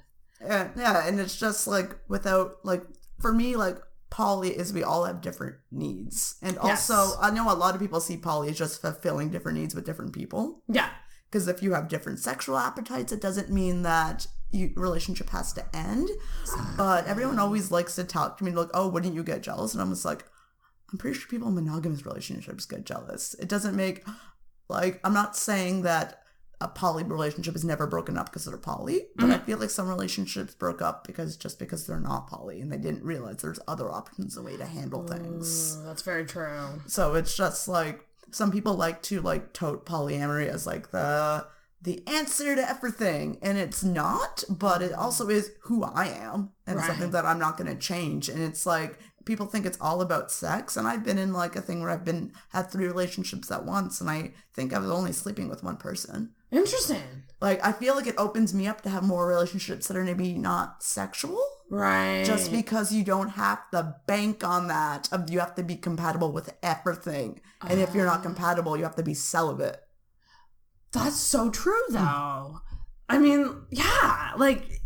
Yeah, and it's just like without like for me like poly is we all have different needs. And also I know a lot of people see poly as just fulfilling different needs with different people. Yeah. Because if you have different sexual appetites, it doesn't mean that relationship has to end. But everyone always likes to talk to me like, oh, wouldn't you get jealous? And I'm just like, I'm pretty sure people in monogamous relationships get jealous. It doesn't make, like, I'm not saying that a poly relationship is never broken up because they're poly. But I feel like some relationships broke up because they're not poly and they didn't realize there's other options and way to handle things. Ooh, that's very true. So it's just like, some people like to like tote polyamory as like the answer to everything, and it's not, but it also is who I am and something that I'm not going to change. And it's like people think it's all about sex, and I've been in like a thing where I've had 3 relationships at once, and I think I was only sleeping with one person. Interesting. Like I feel like it opens me up to have more relationships that are maybe not sexual. Right. Just because you don't have to bank on that. You have to be compatible with everything. And if you're not compatible, you have to be celibate. That's so true, though. I mean, yeah, like,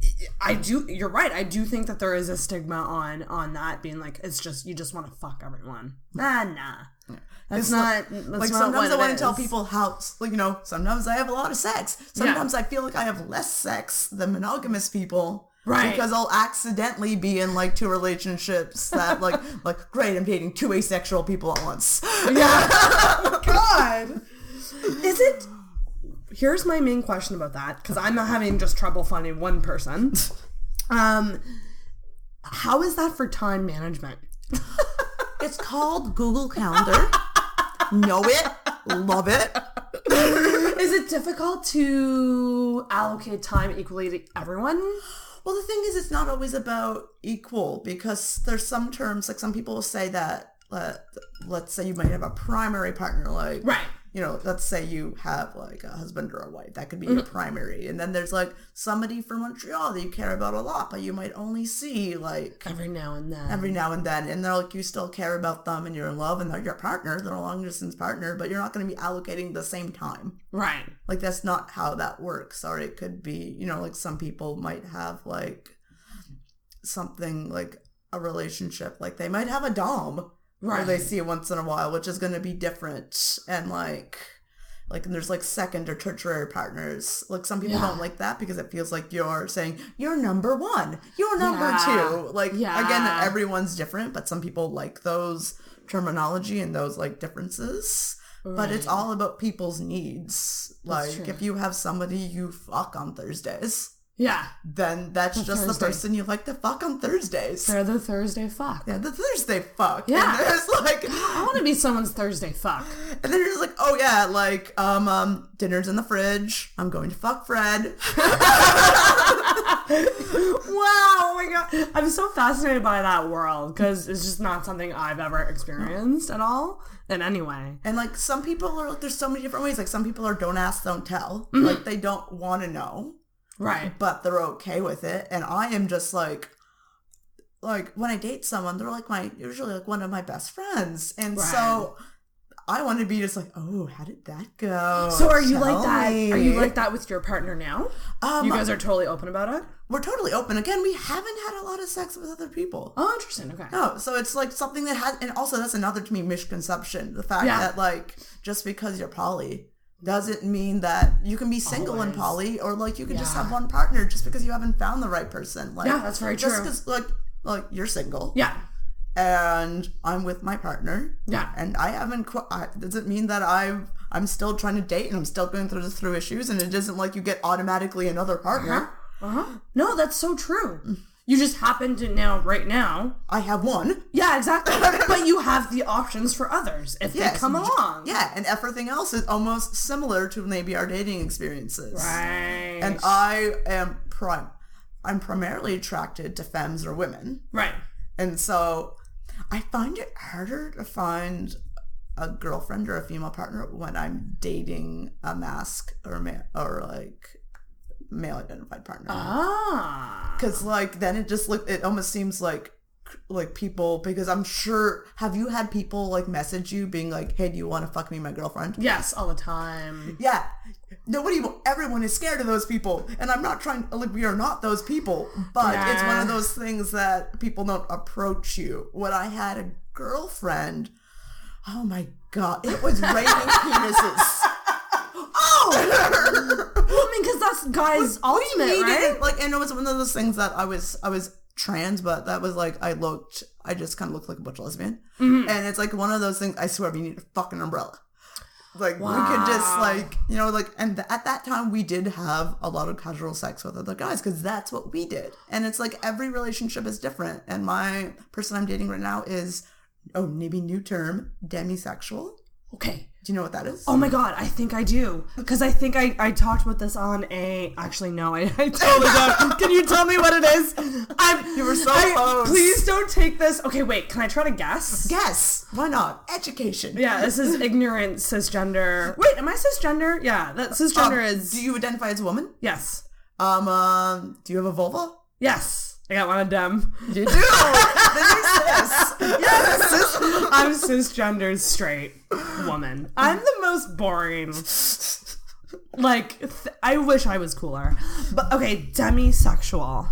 you're right. I do think that there is a stigma on that being like, it's just, you just want to fuck everyone. Nah. That's not like not sometimes what I want it to tell is. people how, like, you know, sometimes I have a lot of sex. Sometimes I feel like I have less sex than monogamous people. Right. Because I'll accidentally be in like 2 relationships that like great, I'm dating 2 asexual people at once. Yeah. God. Here's my main question about that, because I'm not having just trouble finding one person. How is that for time management? It's called Google Calendar. Know it. Love it. Is it difficult to allocate time equally to everyone? Well, the thing is, it's not always about equal, because there's some terms, like some people will say that, let's say you might have a primary partner, like, right. You know, let's say you have like a husband or a wife, that could be your primary. And then there's like somebody from Montreal that you care about a lot, but you might only see like every now and then. And they're like, you still care about them and you're in love and they're your partner, they're a long distance partner, but you're not going to be allocating the same time. Right. Like that's not how that works. Or it could be, you know, like some people might have like something like a relationship, like they might have a dom. Right. Or they see it once in a while, which is going to be different. And like and there's like second or tertiary partners. Like some people don't like that because it feels like you're saying you're number 1, you're number 2. Like again, everyone's different, but some people like those terminology and those like differences. But it's all about people's needs. Like, if you have somebody you fuck on Thursdays, then that's just the person you like to fuck on Thursdays. They're the Thursday fuck. Yeah, the Thursday fuck. Yeah. And there's like, I want to be someone's Thursday fuck. And then you're just like, oh yeah, like, dinner's in the fridge. I'm going to fuck Fred. Wow, oh my god. I'm so fascinated by that world because it's just not something I've ever experienced at all in any way. And like some people are like, there's so many different ways. Like some people are don't ask, don't tell. Like they don't want to know. Right. But they're okay with it. And I am just like when I date someone, they're like usually like one of my best friends. And so I want to be just like, oh, how did that go? So are you like that? Are you like that with your partner now? You guys are totally open about it? We're totally open. Again, we haven't had a lot of sex with other people. Oh, interesting. Okay. No, so it's like something that has, and also that's another to me misconception. The fact that like just because you're poly doesn't mean that you can be single and poly, or like you can just have one partner just because you haven't found the right person. Like, that's very true. Just because like you're single. Yeah. And I'm with my partner. Yeah. And I haven't, doesn't mean that I'm still trying to date and I'm still going through issues, and it isn't like you get automatically another partner. No, that's so true. You just happen to right now. I have one. Yeah, exactly. But you have the options for others if they come along. Yeah, and everything else is almost similar to maybe our dating experiences. Right. And I'm primarily attracted to femmes or women. Right. And so I find it harder to find a girlfriend or a female partner when I'm dating a masc or male identified partner. Because like then it almost seems like people, because I'm sure, have you had people like message you being like, hey, do you want to fuck me, my girlfriend? Yes, all the time. Yeah. Everyone is scared of those people, and I'm not trying, like, we are not those people, but it's one of those things that people don't approach you. When I had a girlfriend, oh my god, it was raining penises. Well, I mean, because that's guys' ultimate, right? Like, and it was one of those things that I was trans, but that was like, I just kind of looked like a butch lesbian. And it's like one of those things, I swear, we need a fucking umbrella. Like, we could just, like, you know, like, and at that time, we did have a lot of casual sex with other guys, because that's what we did. And it's like, every relationship is different. And my person I'm dating right now is, maybe new term, demisexual. Okay. Do you know what that is? Oh my god, I think I do. Because I think I talked about this on actually, no, I totally don't. Can you tell me what it is? You were so close. Please don't take this. Okay, wait, can I try to guess? Guess. Why not? Education. Yeah, this is ignorant cisgender. Wait, am I cisgender? Yeah, that cisgender is... Do you identify as a woman? Yes. Do you have a vulva? Yes. I got one of them. You do? Then you're cis. Yes. I'm cisgender straight woman. I'm the most boring. Like, I wish I was cooler. But, okay, demisexual.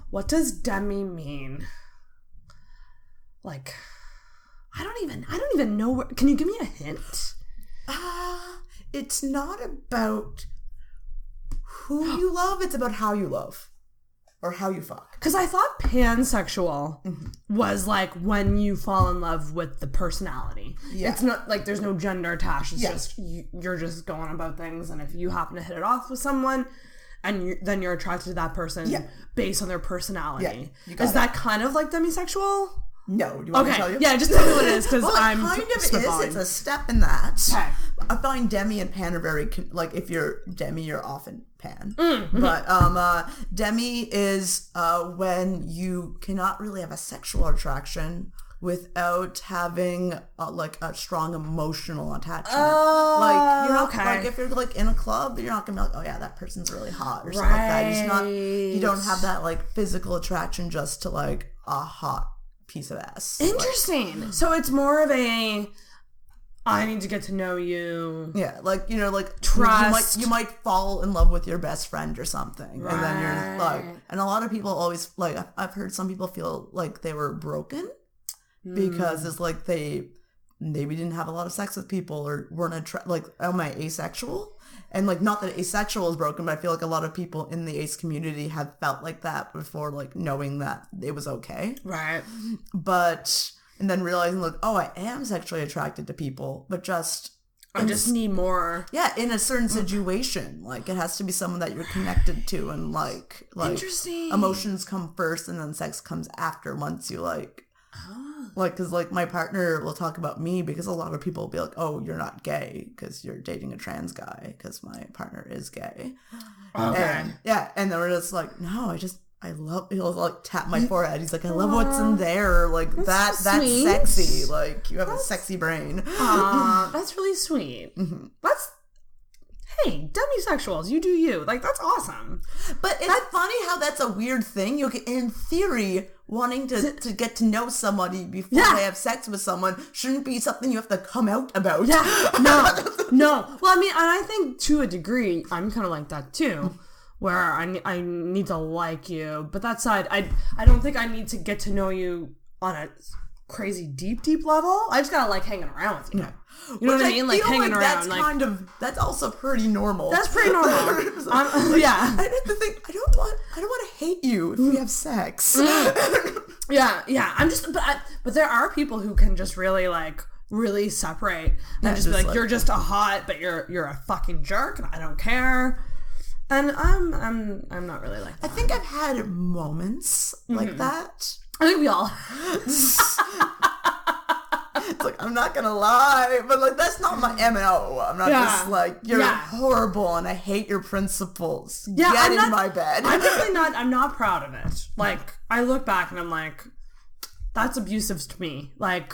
What does demi mean? Like, I don't even know where... Can you give me a hint? It's not about who you love. It's about how you love. Or how you fuck. Because I thought pansexual was like when you fall in love with the personality. Yeah. It's not like there's no gender attached. It's just you're just going about things, and if you happen to hit it off with someone, and then you're attracted to that person based on their personality. Yeah, is that kind of like demisexual? No. Do you want me to tell you? Yeah, just tell me what it is, because I'm kind of is. It's a step in that. Okay. I find demi and pan are very, like, if you're demi, you're often pan. But demi is when you cannot really have a sexual attraction without having like a strong emotional attachment. Like, you're not like, if you're like in a club, you're not gonna be like, oh yeah, that person's really hot or something like that. You don't have that like physical attraction just to like a hot piece of ass. Interesting. Like, so it's more of a I need to get to know you. Yeah, like, you know, like trust. You might fall in love with your best friend or something. Right. And then you're like, and a lot of people always like, I've heard some people feel like they were broken because it's like they maybe didn't have a lot of sex with people or weren't like, am I asexual? And like, not that asexual is broken, but I feel like a lot of people in the ace community have felt like that before, like knowing that it was okay. Right. But and then realizing like, oh, I am sexually attracted to people, but I just need more. Yeah, in a certain situation. Like, it has to be someone that you're connected to, and like Interesting. emotions come first and then sex comes after once you like, because like my partner will talk about me because a lot of people will be like, oh, you're not gay because you're dating a trans guy, because my partner is gay. Okay. And then we're just like, no, I love, he'll like tap my forehead. He's like, I love what's in there. Like that's sexy. Like you have a sexy brain. That's really sweet. Mm-hmm. Hey, demisexuals, you do you. Like, that's awesome. But it's funny how that's a weird thing. You in theory, wanting to get to know somebody before they have sex with someone shouldn't be something you have to come out about. Yeah, no. Well, I mean, and I think to a degree, I'm kind of like that too, where I need to like you. But that side, I don't think I need to get to know you on a crazy deep level. I just gotta like hanging around with you. Yeah. You know what I mean? Like hanging around. That's also pretty normal. That's pretty normal. Yeah. I have to think. I don't want to hate you if we have sex. Yeah. But there are people who can just really separate and just be like, you're just a hot, but you're a fucking jerk, and I don't care. And I'm not really like that. I think I've had moments like that. I think we all. It's like, I'm not gonna lie, but like that's not my MO. I'm not just like, you're horrible and I hate your principles. Yeah, Get in my bed. I'm definitely not. I'm not proud of it. Like, I look back and I'm like, that's abusive to me. Like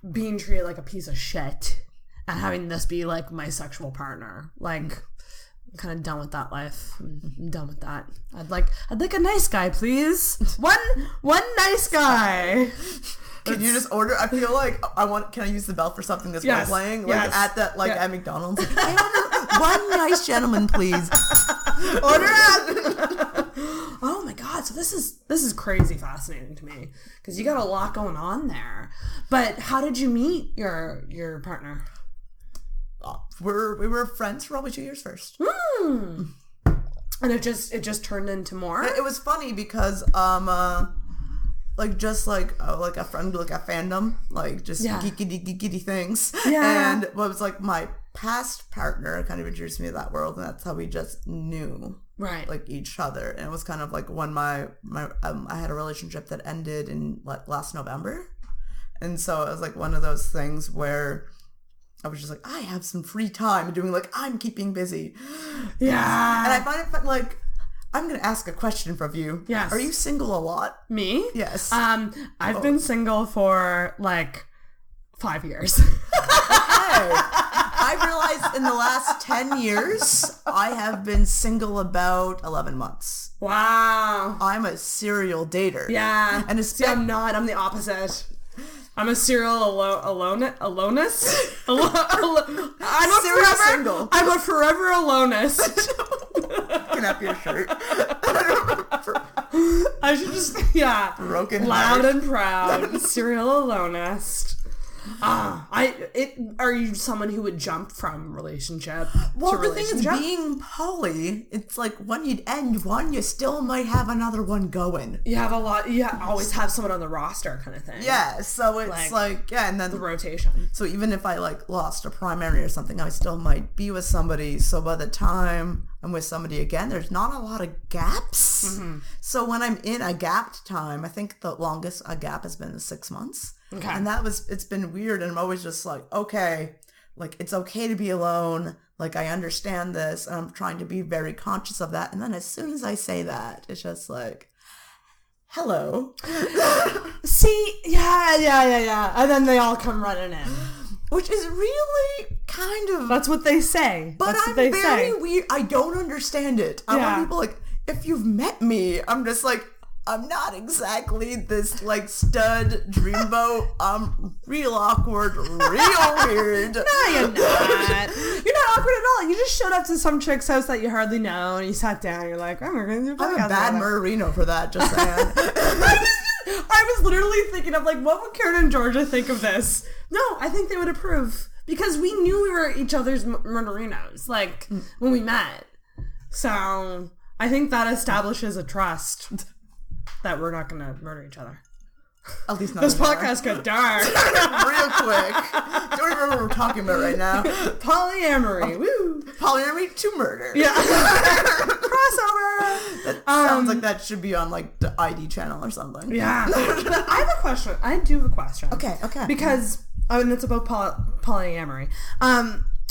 being treated like a piece of shit and having this be like my sexual partner. Like, I'm kind of done with that life. I'm done with that. I'd like a nice guy, please. One nice guy. Can you just order? I feel like can I use the bell for something that's playing? Like at that, at McDonald's. Like, I order one nice gentleman, please. Order it. Oh my god! So this is crazy fascinating to me because you got a lot going on there. But how did you meet your partner? We were friends for probably 2 years first. And it just turned into more. It was funny because like a friend, like a fandom, like just geeky things. Yeah. And what was like my past partner kind of introduced me to that world, and that's how we just knew like each other. And it was kind of like when I had a relationship that ended in like last November, and so it was like one of those things where I was just like, I have some free time doing like, I'm keeping busy. Yeah. And I find it like, I'm going to ask a question from you. Yes. Are you single a lot? Me? Yes. I've been single for like 5 years. Okay. I realized in the last 10 years, I have been single about 11 months. Wow. I'm a serial dater. Yeah. And I'm not. I'm the opposite. I'm a serial alonist. I'm a forever alonist. Can that be a shirt? I should just, broken loud heart. and proud, serial alonist. Are you someone who would jump from relationship to relationship? The thing is, being poly, it's like when you'd end one, you still might have another one going. You have a lot. You always have someone on the roster, kind of thing. Yeah, so it's and then the rotation. So even if I like lost a primary or something, I still might be with somebody. So by the time I'm with somebody again, there's not a lot of gaps. Mm-hmm. So when I'm in a gapped time, I think the longest a gap has been 6 months. Okay. And it's been weird, and I'm always just like, okay, like it's okay to be alone. Like I understand this, and I'm trying to be very conscious of that. And then as soon as I say that, it's just like, hello. See, yeah. And then they all come running in. Which is really kind of... That's what they say. But I'm very weird. I don't understand it. I want people like, if you've met me, I'm just like, I'm not exactly this like stud dreamboat. I'm real awkward, real weird. No, you're not. You're not awkward at all. You just showed up to some chick's house that you hardly know, and you sat down. And you're like, we're gonna do a podcast. I'm a bad Marino for that. Just saying. I was literally thinking of like, what would Karen and Georgia think of this? No, I think they would approve because we knew we were each other's murderinos like when we met. So I think that establishes a trust that we're not going to murder each other. At least not This anymore. podcast got dark. Real quick. Don't remember what we're talking about right now. Polyamory. Woo. Polyamory to murder. Yeah. Crossover. That sounds like that should be on like the ID channel or something. Yeah. But I have a question. I do have a question. Okay. Because, and it's about polyamory.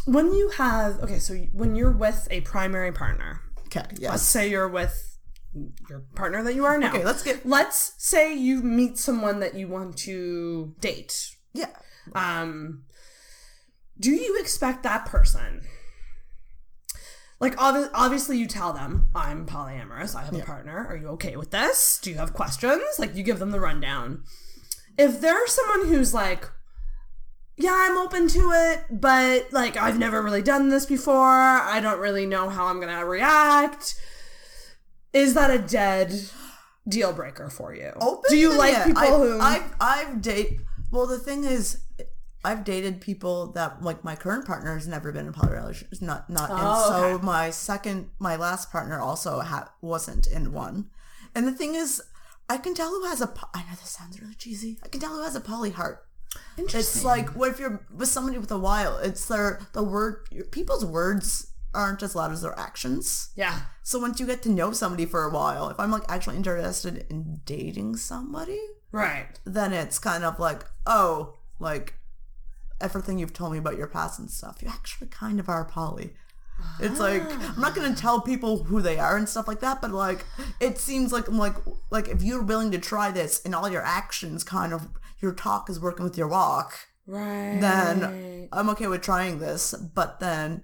When you have, so when you're with a primary partner. Okay, yes. Let's say you're with your partner that you are now. Okay, let's say you meet someone that you want to date. Yeah. Do you expect that person, like, obviously you tell them, I'm polyamorous, I have a partner, are you okay with this? Do you have questions? Like, you give them the rundown. If there's someone who's like, yeah, I'm open to it, but, like, I've never really done this before, I don't really know how I'm gonna react, is that a dead deal breaker for you? Do you like people who... the thing is, I've dated people that, like, my current partner has never been in a poly relationship. So my last partner also wasn't in one. And the thing is, I can tell who has I know this sounds really cheesy. I can tell who has a poly heart. It's like, what if you're with somebody with a while? It's people's words aren't as loud as their actions. Yeah. So once you get to know somebody for a while, if I'm like actually interested in dating somebody, right, then it's kind of like, oh, like everything you've told me about your past and stuff, you actually kind of are poly. It's like, I'm not going to tell people who they are and stuff like that, but like, it seems like if you're willing to try this and all your actions kind of, your talk is working with your walk, right, then I'm okay with trying this, but then,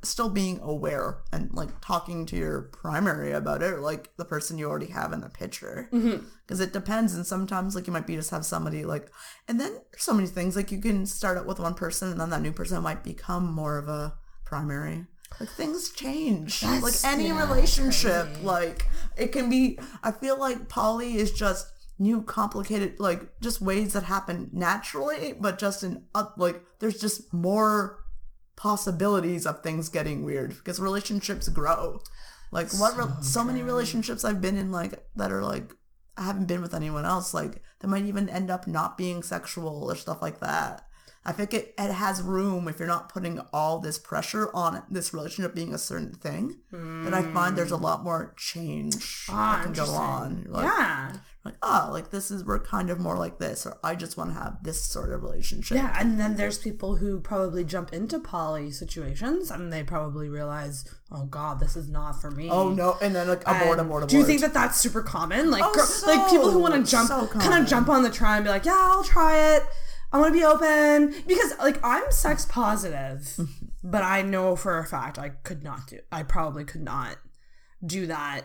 still being aware and like talking to your primary about it, or like the person you already have in the picture, because it depends. And sometimes like you might just have somebody like, and then there's so many things, like you can start out with one person and then that new person might become more of a primary. Like, things change. Like any relationship, crazy. Like it can be, I feel like poly is just new, complicated, like just ways that happen naturally, but just in like there's just more possibilities of things getting weird because relationships grow. Like so many relationships I've been in, like that are like, I haven't been with anyone else, like they might even end up not being sexual or stuff like that. I think it has room if you're not putting all this pressure on this relationship being a certain thing. Then I find there's a lot more change that can go on. Like, we're kind of more like this, or I just want to have this sort of relationship. Yeah, and then there's people who probably jump into poly situations and they probably realize, oh God, this is not for me. Oh no, and then like abort. Do you think that that's super common? Like, like people who want to kind of jump on the try and be like, yeah, I'll try it. I want to be open because, like, I'm sex positive, but I know for a fact I probably could not do that.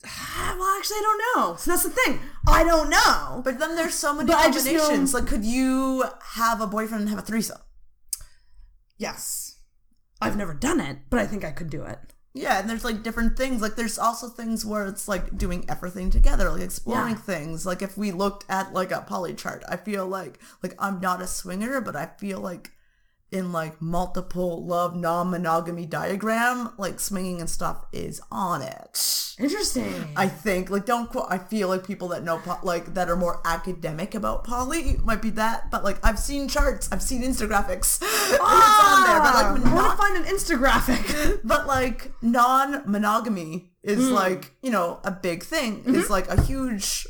Well, actually, I don't know. So that's the thing. I don't know. But then there's so many combinations. Like, could you have a boyfriend and have a threesome? Yes. I've never done it, but I think I could do it. Yeah, and there's like different things. Like there's also things where it's like doing everything together, like exploring things. Like if we looked at like a poly chart, I feel like I'm not a swinger, but I feel like in like multiple love non-monogamy diagram, like swinging and stuff is on it. Interesting. I think I feel like people that know that are more academic about poly might be that, but like I've seen charts, I've seen infographics. It's on there, but like I want to find an infographic. But like non-monogamy is like, a big thing. It's like a huge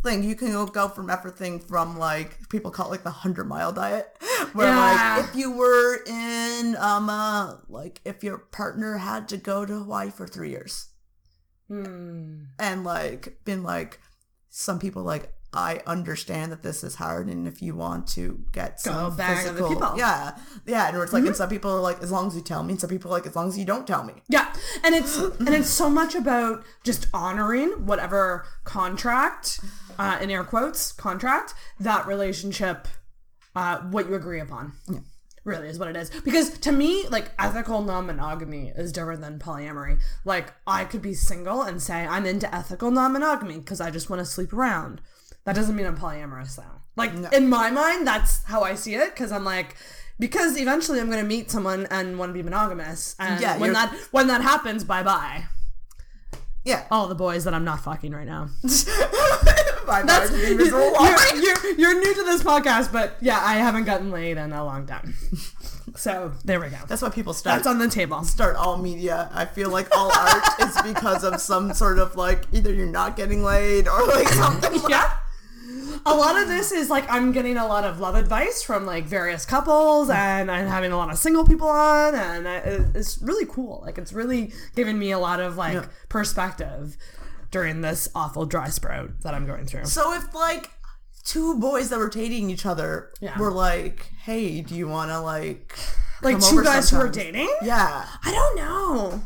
thing. You can go from everything from like, people call it like the 100-mile diet, where like if you were in like if your partner had to go to Hawaii for 3 years and like been like, some people like, I understand that this is hard, and if you want to get some physical, and it's like, and some people are like, as long as you tell me, and some people are like, as long as you don't tell me. Yeah, and it's so much about just honoring whatever contract, in air quotes, contract, that relationship, what you agree upon. Yeah. Really is what it is. Because to me, like, ethical non-monogamy is different than polyamory. Like, I could be single and say I'm into ethical non-monogamy because I just want to sleep around. That doesn't mean I'm polyamorous, though. Like, in my mind, that's how I see it, because I'm like, because eventually I'm going to meet someone and want to be monogamous, and when that happens, bye-bye. Yeah. All the boys that I'm not fucking right now. That's, you're new to this podcast, but yeah, I haven't gotten laid in a long time. So there we go. That's why people start. That's on the table. Start all media. I feel like all art is because of some sort of like either you're not getting laid or like something. Yeah. A lot of this is like I'm getting a lot of love advice from like various couples, and I'm having a lot of single people on, and it's really cool. Like it's really giving me a lot of like perspective during this awful dry sprout that I'm going through. So if like two boys that were dating each other were like, hey, do you want to like two guys who are dating? Yeah. I don't know.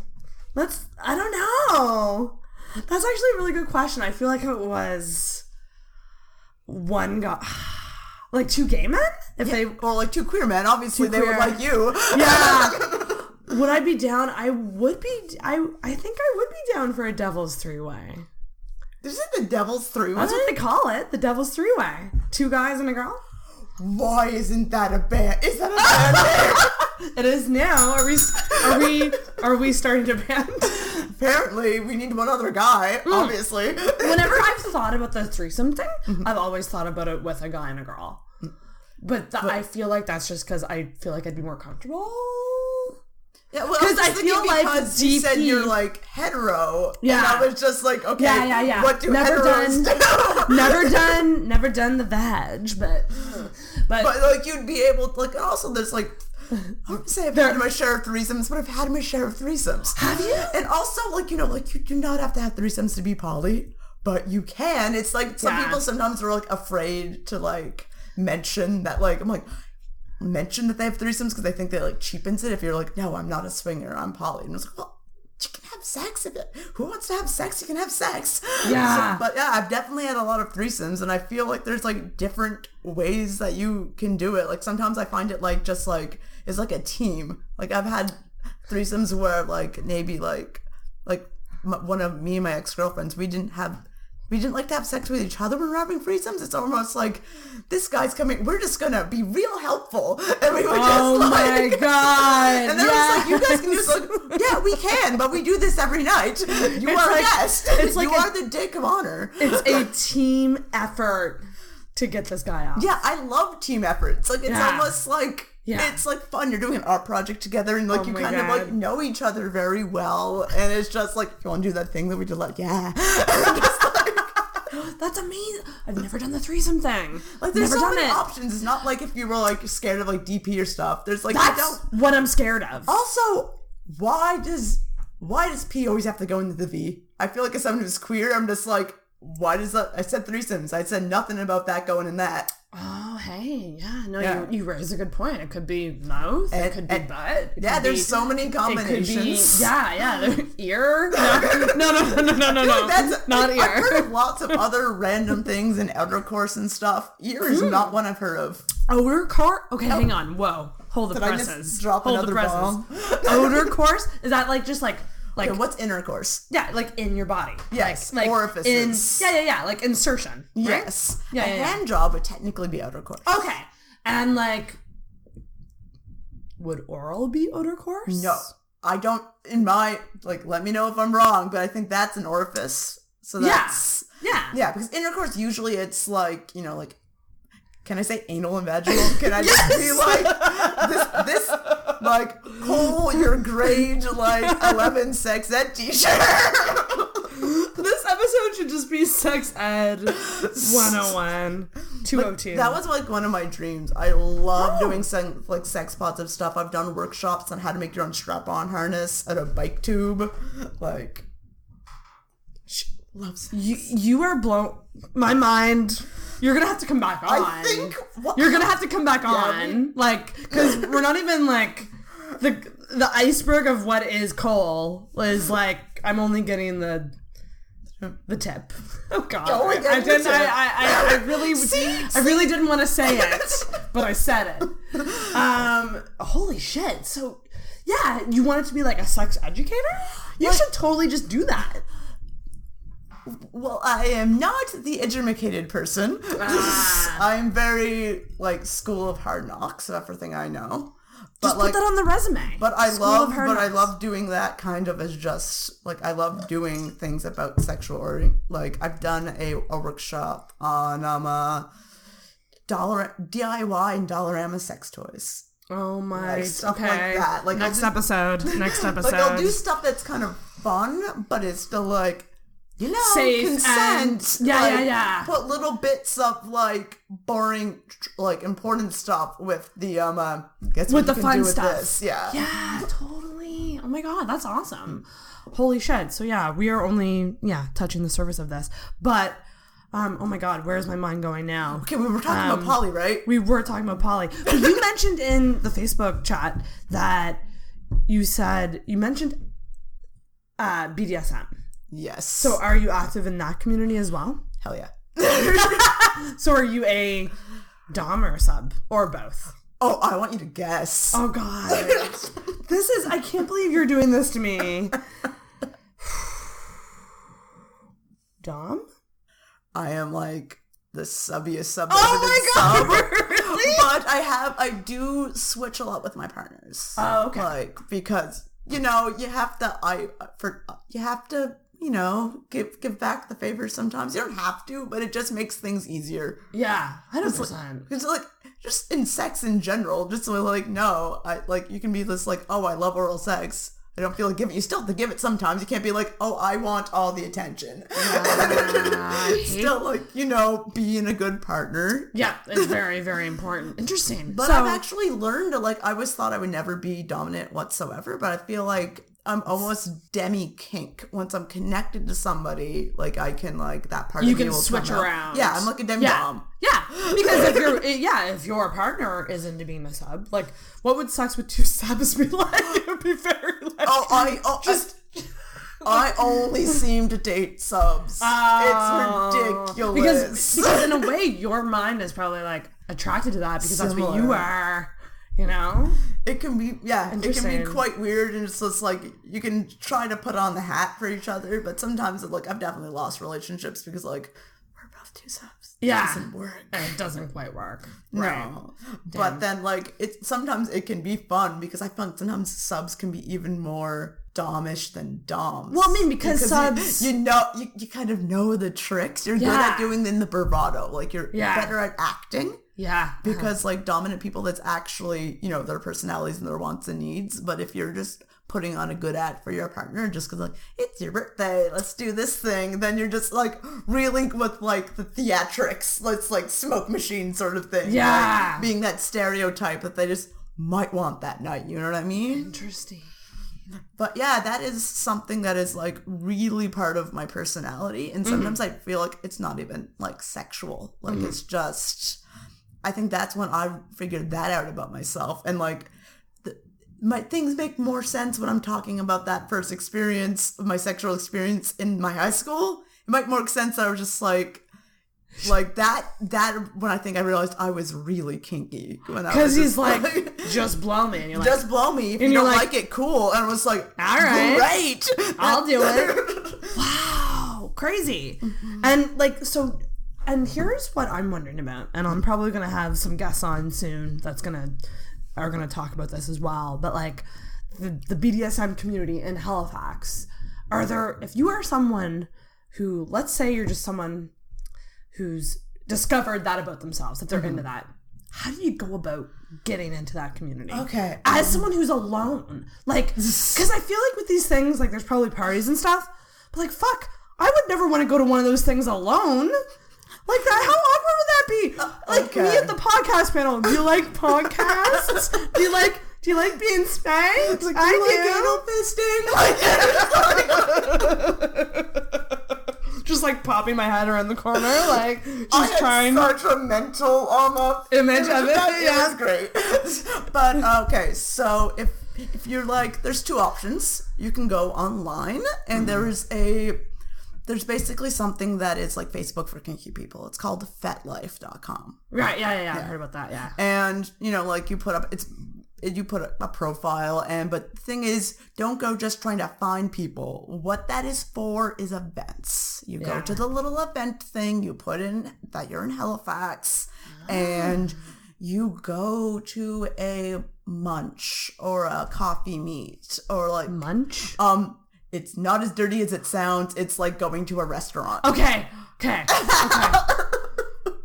I don't know. That's actually a really good question. I feel like if it was one guy, like two gay men? Or like two queer men, obviously they would like you. Yeah. Would I be down? I would be. I think I would be down for a devil's three-way. Is it the devil's three-way? That's what they call it. The devil's three-way. Two guys and a girl. Why isn't that a band? Is that a band name? It is now. Are we starting a band? Apparently, we need one other guy, obviously. Whenever I've thought about the threesome thing, I've always thought about it with a guy and a girl. But I feel like that's just because I feel like I'd be more comfortable. Yeah, well, because I feel like because you said you're like hetero, and I was just like, okay, yeah. What do heteros do? Never done the vag, but like you'd be able to, like, also there's like, I wouldn't say I've had my share of threesomes, but I've had my share of threesomes. Have you? And also, like, you know, like you do not have to have threesomes to be poly, but you can. It's like some people sometimes are like afraid to like mention that, like, I'm like, mention that they have threesomes because they think that like cheapens it if you're like, no, I'm not a swinger, I'm poly. And it's like, well, you can have sex if it. Who wants to have sex? You can have sex. Yeah. But yeah, I've definitely had a lot of threesomes, and I feel like there's like different ways that you can do it. Like sometimes I find it like just like it's like a team. Like I've had threesomes where like maybe like one of me and my ex-girlfriends, we didn't like to have sex with each other when we're having threesomes. It's almost like, this guy's coming, we're just gonna be real helpful. And we would just like... Oh my God. And then it's like, you guys can just like, yeah, we can, but we do this every night. You are a guest. It's like you are the dick of honor. It's a team effort to get this guy out. Yeah, I love team efforts. Like, it's almost like... Yeah. It's like fun. You're doing an art project together, and like you kind of like know each other very well, and it's just like, you want to do that thing that we did, like, yeah. Just like, that's amazing. I've never done the threesome thing. Like, there's so many options. It's not like if you were like scared of like DP or stuff. There's like, that's what I'm scared of. Also, why does P always have to go into the V? I feel like as someone who's queer, I'm just like, why does that? I said threesomes. I said nothing about that going in that. Oh, hey, you raise a good point. It could be mouth, it could be butt. Yeah, there's so many combinations. Ear. No. That's not ear. I've heard of lots of other random things in outer course and stuff. Ear is not one I've heard of. Outer course? Okay, hang on. Whoa, hold the presses. I just drop another bomb? Outer course? Is that like just like? Like, okay, what's intercourse? Yeah, like in your body. Yes, like orifices. Like insertion. Right? Yes. A hand job would technically be outer course. Okay. And like, would oral be outer course? No. I don't, in my, like, let me know if I'm wrong, but I think that's an orifice. So that's... Yeah, because intercourse, usually it's like, you know, like, can I say anal and vaginal? Can I just be like, this like, pull your grade, like, 11 sex ed t-shirt? This episode should just be sex ed 101, 202. That was, like, one of my dreams. I love doing, like, sex positive stuff. I've done workshops on how to make your own strap-on harness out of bike tube. Like, she loves sex. You are blown... My mind... You're gonna have to come back on. I think... You're gonna have to come back on. Like, because we're not even, like... The iceberg of what is Cole is, like... I'm only getting the tip. Oh, God. I really didn't want to say it, but I said it. Holy shit. So, yeah, you want it to be, like, a sex educator? You should totally just do that. Well, I am not the educated person. I'm very, like, school of hard knocks of everything I know. Just put that on the resume. But I love doing that kind of as just like I love doing things about sexuality. Like I've done a workshop on DIY and Dollarama sex toys. Oh my, like, stuff like that. Like next episode. Like I'll do stuff that's kind of fun, but it's still like, you know, safe consent. And, yeah. Put little bits of like boring, like important stuff with the guess with what the you can fun do with stuff. This. Yeah. Yeah, totally. Oh my god, that's awesome. Holy shit. So yeah, we are only touching the surface of this, but. Oh my god, where's my mind going now? Okay, we were talking about poly, right? We were talking about poly. But you mentioned in the Facebook chat that you mentioned BDSM. Yes. So are you active in that community as well? Hell yeah. So are you a dom or a sub? Or both? Oh, I want you to guess. Oh god. I can't believe you're doing this to me. Dom? I am like the subbiest sub. Oh my god! Really? But I do switch a lot with my partners. Oh, okay. Like because you have to give back the favors sometimes. You don't have to, but it just makes things easier. Yeah, 100%. It's like just in sex in general. Just like no, you can be this like, oh, I love oral sex. I don't feel like giving. You still have to give it sometimes. You can't be like, oh, I want all the attention. Still like, being a good partner. Yeah, it's very, very important. Interesting. But I've actually learned to I always thought I would never be dominant whatsoever, but I feel like I'm almost demi-kink. Once I'm connected to somebody, like I can that part you of me can will switch come around. Out. Yeah, I'm like a demi-dom. Yeah, because if your partner is into being a sub, like what would sex with two subs be like? It would be very I only seem to date subs. It's ridiculous. Because in a way, your mind is probably attracted to that because that's what you are. It can be, it can be quite weird, and it's just you can try to put on the hat for each other, but sometimes I've definitely lost relationships because we're both two subs. It doesn't work. And it doesn't quite work. No. Right. But then sometimes it can be fun because I find sometimes subs can be even more domish than doms. Well, I mean, because subs... You kind of know the tricks. You're good at doing the bravado. You're better at acting. Yeah. Because dominant people, that's actually, their personalities and their wants and needs. But if you're just putting on a good act for your partner just because it's your birthday, let's do this thing, then you're just reeling with the theatrics, let's smoke machine sort of thing. Yeah. Being that stereotype that they just might want that night. You know what I mean? Interesting. But yeah, that is something that is really part of my personality. And sometimes I feel it's not even sexual. It's just... I think that's when I figured that out about myself. And my things make more sense when I'm talking about that first experience, my sexual experience in my high school. It might make more sense that I was just that when I think I realized I was really kinky. Because he's just blow me. And you're just blow me. If you don't like it, cool. And I was all right, great. I'll do it. Wow. Crazy. And and here's what I'm wondering about, and I'm probably gonna have some guests on soon are gonna talk about this as well. But the BDSM community in Halifax, if you are someone who, let's say you're just someone who's discovered that about themselves, that they're into that, how do you go about getting into that community? Okay. As someone who's alone, because I feel with these things, there's probably parties and stuff, but fuck, I would never want to go to one of those things alone. That, how awkward would that be? Me at the podcast panel. Do you like podcasts? Do you like being spanked? Do you fisting? Just popping my head around the corner, just trying. Such a mental image of it. Yeah, it's great. But okay, so if you're there's two options. You can go online, and there's basically something that is Facebook for kinky people. It's called fetlife.com. Right, yeah. I heard about that, yeah. And, you put up a profile, but the thing is, don't go just trying to find people. What that is for is events. You go to the little event thing, you put in that you're in Halifax, and you go to a munch or a coffee meet or like munch. It's not as dirty as it sounds. It's like going to a restaurant. Okay.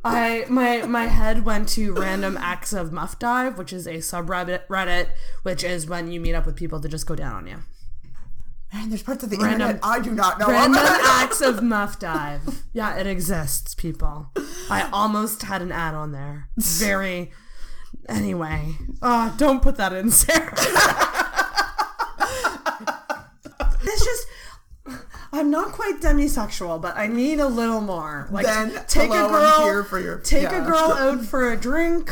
My head went to random acts of muff dive, which is a subreddit, which is when you meet up with people to just go down on you. Man, there's parts of the internet I do not know. Random acts of muff dive. Yeah, it exists, people. I almost had an ad on there. Anyway. Don't put that in, Sarah. It's just, I'm not quite demisexual, but I need a little more. Like, take a girl out for a drink.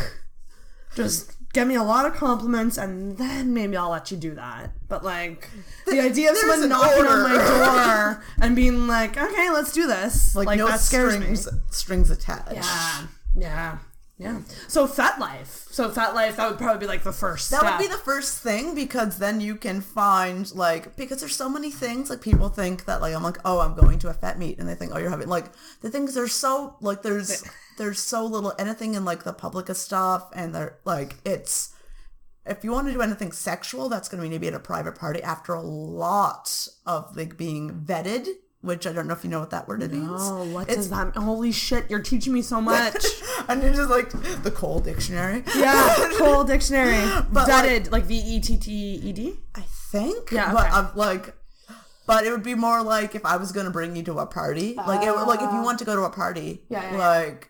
Just give me a lot of compliments, and then maybe I'll let you do that. But like, the idea of someone knocking on my door and being like, "Okay, let's do this," like no, that scares me. Strings attached. Yeah. So Fet Life, that would probably be like the first step. That would be the first thing, because then you can find, like, because there's so many things, like, people think that, like, I'm like, oh, I'm going to a fet meet, and they think, oh, you're having, like, the things are so, like, there's so little anything in, like, the public stuff, and they're, like, it's, if you want to do anything sexual, that's going to be maybe at a private party after a lot of, like, being vetted, which I don't know if you know what that word means. No, what does that mean? Holy shit, you're teaching me so much. And it's just like the Cole Dictionary. Yeah, Cole Dictionary. But vetted, like VETTED? I think. Yeah, okay. But it would be more like if I was going to bring you to a party. Like, like if you want to go to a party. Like,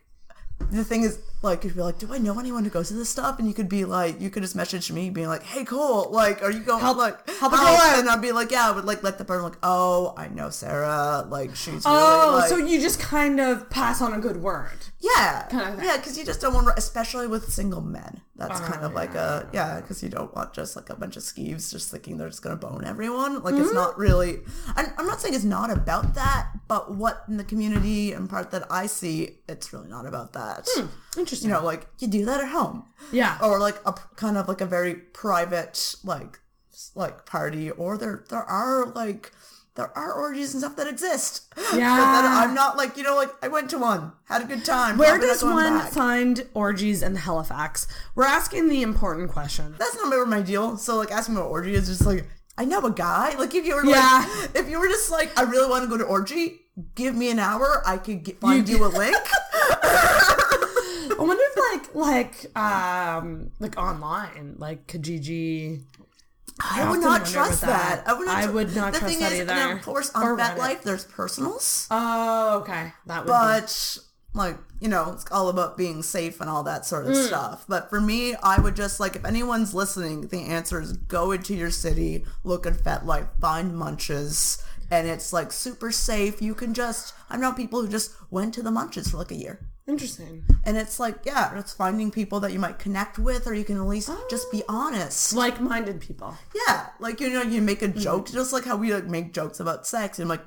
the thing is, like, you'd be like, do I know anyone who goes to this stuff? And you could be like, you could just message me being like, hey, Cole, like, are you going, help a girl out? And I'd be like, yeah, I would, like, let the person, like, oh, I know Sarah, like, she's really, like... so you just kind of pass on a good word. Yeah. Kind of thing. Yeah, because you just don't want, especially with single men. That's kind of like because you don't want just, like, a bunch of skeeves just thinking they're just going to bone everyone. Like, it's not really... I'm not saying it's not about that, but what in the community and part that I see, it's really not about that. Interesting. You know, like, you do that at home. Yeah. Or, like, a kind of, like, a very private, like party. Or there are orgies and stuff that exist. Yeah. That I'm not, like, you know, like, I went to one, had a good time. Where does one find orgies in Halifax? We're asking the important question. That's not ever my deal. So, like, asking about orgy is just, like, I know a guy. Like, if you were, like, if you were just, like, I really want to go to orgy, give me an hour, I could find you a link. I wonder if like online, like Kijiji. I would not trust that. I would not trust that either. And of course, on FetLife, there's personals. Oh, okay. That would But, like, you know, it's all about being safe and all that sort of stuff. But for me, I would just, like, if anyone's listening, the answer is go into your city, look at FetLife, find munches, and it's, like, super safe. You can just... I know people who just went to the munches for, like, a year. Interesting. And it's like, yeah, it's finding people that you might connect with, or you can at least just be honest. Like-minded people. Yeah. Like, you know, you make a joke, just like how we, like, make jokes about sex, and, like,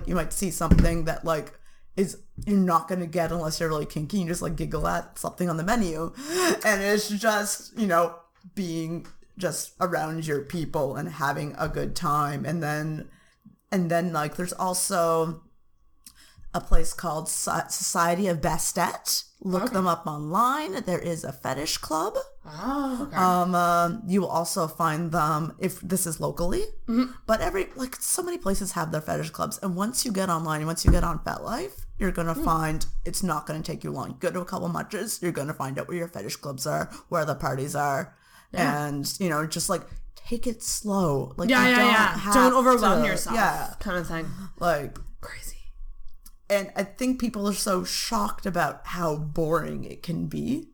you might see something that, like, is you're not going to get unless you're really kinky. You just, like, giggle at something on the menu. And it's just, you know, being just around your people and having a good time. And then like, there's also a place called Society of Bastet. Look them up online. There is a fetish club. Oh, okay. You will also find them if this is locally. But so many places have their fetish clubs. And once you get online, once you get on FetLife, you're going to find it's not going to take you long. You go to a couple munches, you're going to find out where your fetish clubs are, where the parties are. Yeah. And, you know, just like, take it slow. Like, don't overwhelm yourself. Yeah. Kind of thing. Like, crazy. And I think people are so shocked about how boring it can be.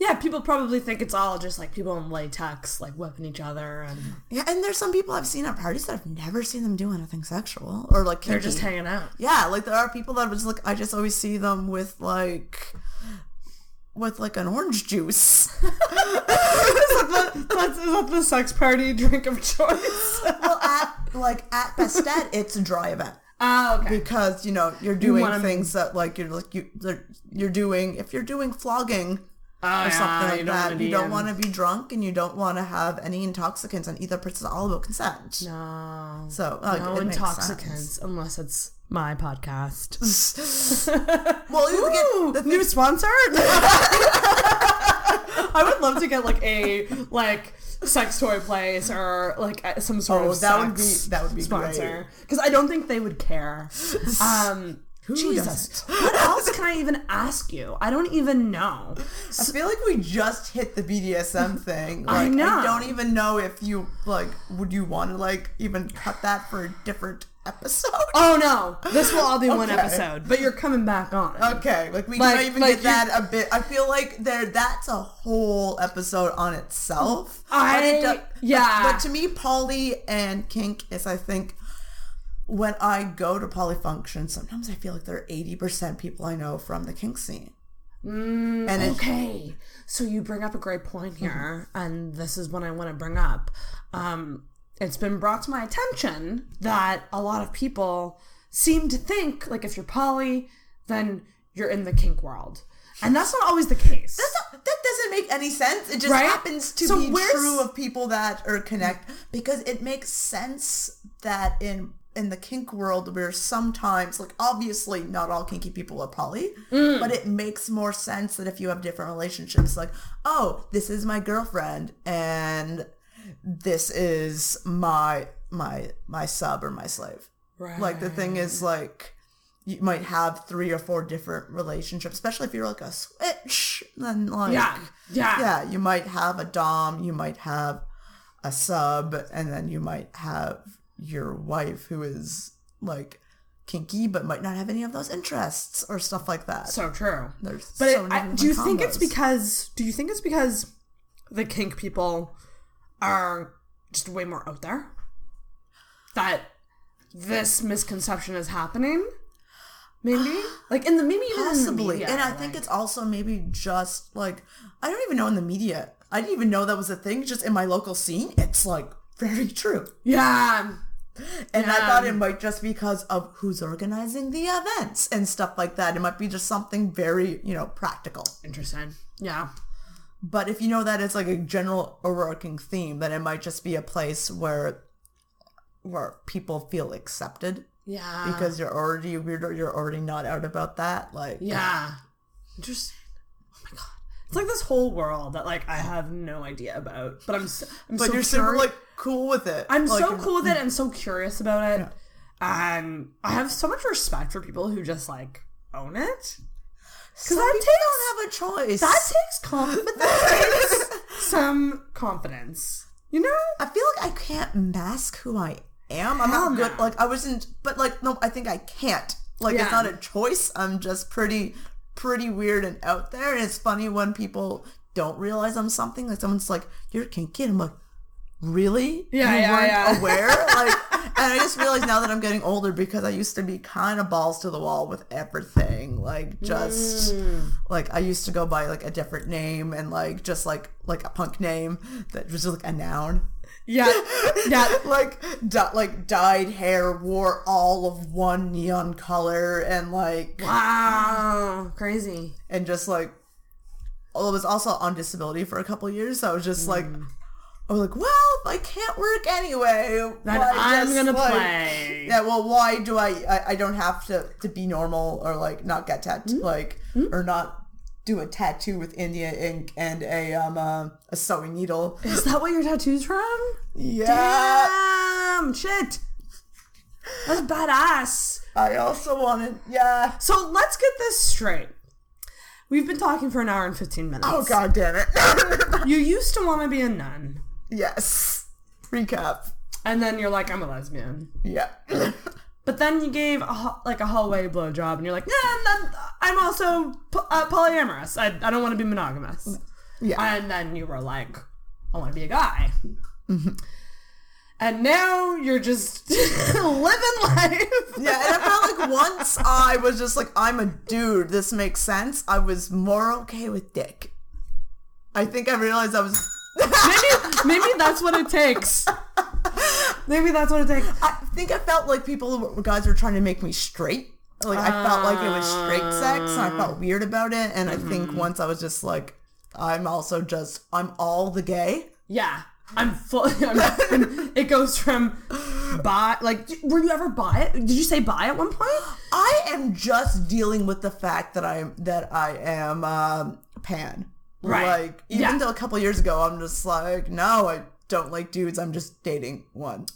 Yeah, people probably think it's all just like people in latex, like whipping each other. Yeah, and there's some people I've seen at parties that I've never seen them do anything sexual or like kinky. They're just hanging out. Yeah, like there are people that was like I just always see them with like an orange juice. Is that the sex party drink of choice? Well, at Bastet, it's a dry event. Oh, okay. Because, you know, you're doing things that, like, you're doing, if you're doing flogging or something like that, you don't want to be drunk and you don't want to have any intoxicants, and either person is all about consent. No. So, no intoxicants, unless it's my podcast. Well, the new sponsor? I would love to get like a sex toy place or like some sort of that would be sponsor, because I don't think they would care. Jesus, what else can I even ask you? I don't even know. I feel like we just hit the BDSM thing. Like, I know. I don't even know if you would you want to even cut that for a different episode? Oh no, this will all be one episode, but you're coming back on. Okay, we can even get that a bit. I feel like that's a whole episode on itself. But to me, poly and kink is, I think, when I go to poly functions, sometimes I feel like there are 80% people I know from the kink scene. So you bring up a great point here, and this is what I want to bring up. It's been brought to my attention that a lot of people seem to think, like, if you're poly, then you're in the kink world. And that's not always the case. That doesn't make any sense. It just happens to be true of people that are connect, because it makes sense that in the kink world, where sometimes, obviously not all kinky people are poly, but it makes more sense that if you have different relationships, this is my girlfriend and this is my sub or my slave. Right. The thing is, you might have 3 or 4 different relationships, especially if you're a switch. Then you might have a dom, you might have a sub, and then you might have your wife who is kinky but might not have any of those interests or stuff like that. So true. Do you think it's because the kink people are just way more out there that this misconception is happening? Maybe possibly in the media, and I think it's also maybe just I don't even know in the media. I didn't even know that was a thing. Just in my local scene, it's very true. Yeah. And I thought it might just because of who's organizing the events and stuff like that. It might be just something very, practical. Interesting. Yeah. But if you know that it's a general overarching theme, then it might just be a place where people feel accepted. Yeah. Because you're already weird or you're already not out about that. Yeah. Interesting. Oh my God. It's this whole world that I have no idea about, but but you're super cool with it. I'm so cool with it and so curious about it. Yeah. And I have so much respect for people who just own it. Because don't have a choice. That takes confidence. That takes some confidence. I feel like I can't mask who I am. I'm not good. I wasn't, but no, I think I can't. It's not a choice. I'm just pretty weird and out there. And it's funny when people don't realize I'm something. Someone's you're kinky. And I'm like, really? Yeah, you weren't aware? And I just realized now that I'm getting older, because I used to be kind of balls to the wall with everything. I used to go by a different name and just a punk name that was just a noun. Yeah. Yeah. Dyed hair, wore all of one neon color, and wow, crazy. And just I was also on disability for a couple of years, so I was just I was well, if I can't work anyway, then I'm gonna play. Yeah, well, why do I don't have to be normal or not get tattooed, or not do a tattoo with India ink and a sewing needle. Is that what your tattoo's from? Yeah. Damn, shit. That's badass. I also wanted, yeah. So let's get this straight. We've been talking for an hour and 15 minutes. Oh, God damn it. You used to want to be a nun. Yes. Recap. And then you're I'm a lesbian. Yeah. But then you gave a hallway blowjob, and you're I'm also polyamorous. I don't want to be monogamous. Yeah. And then you were I want to be a guy. Mm-hmm. And now you're just living life. Yeah, and I felt once I was just I'm a dude, this makes sense, I was more okay with dick. I think I realized I was... maybe that's what it takes. Maybe that's what it takes. I think I felt guys were trying to make me straight. I felt like it was straight sex, and I felt weird about it. And I think once I was just I'm all the gay. Yeah. I'm full. It goes from bi. Were you ever bi? Did you say bi at one point? I am just dealing with the fact that I am pan. Right. Like, even though a couple years ago, I'm just like, no, I don't like dudes. I'm just dating one.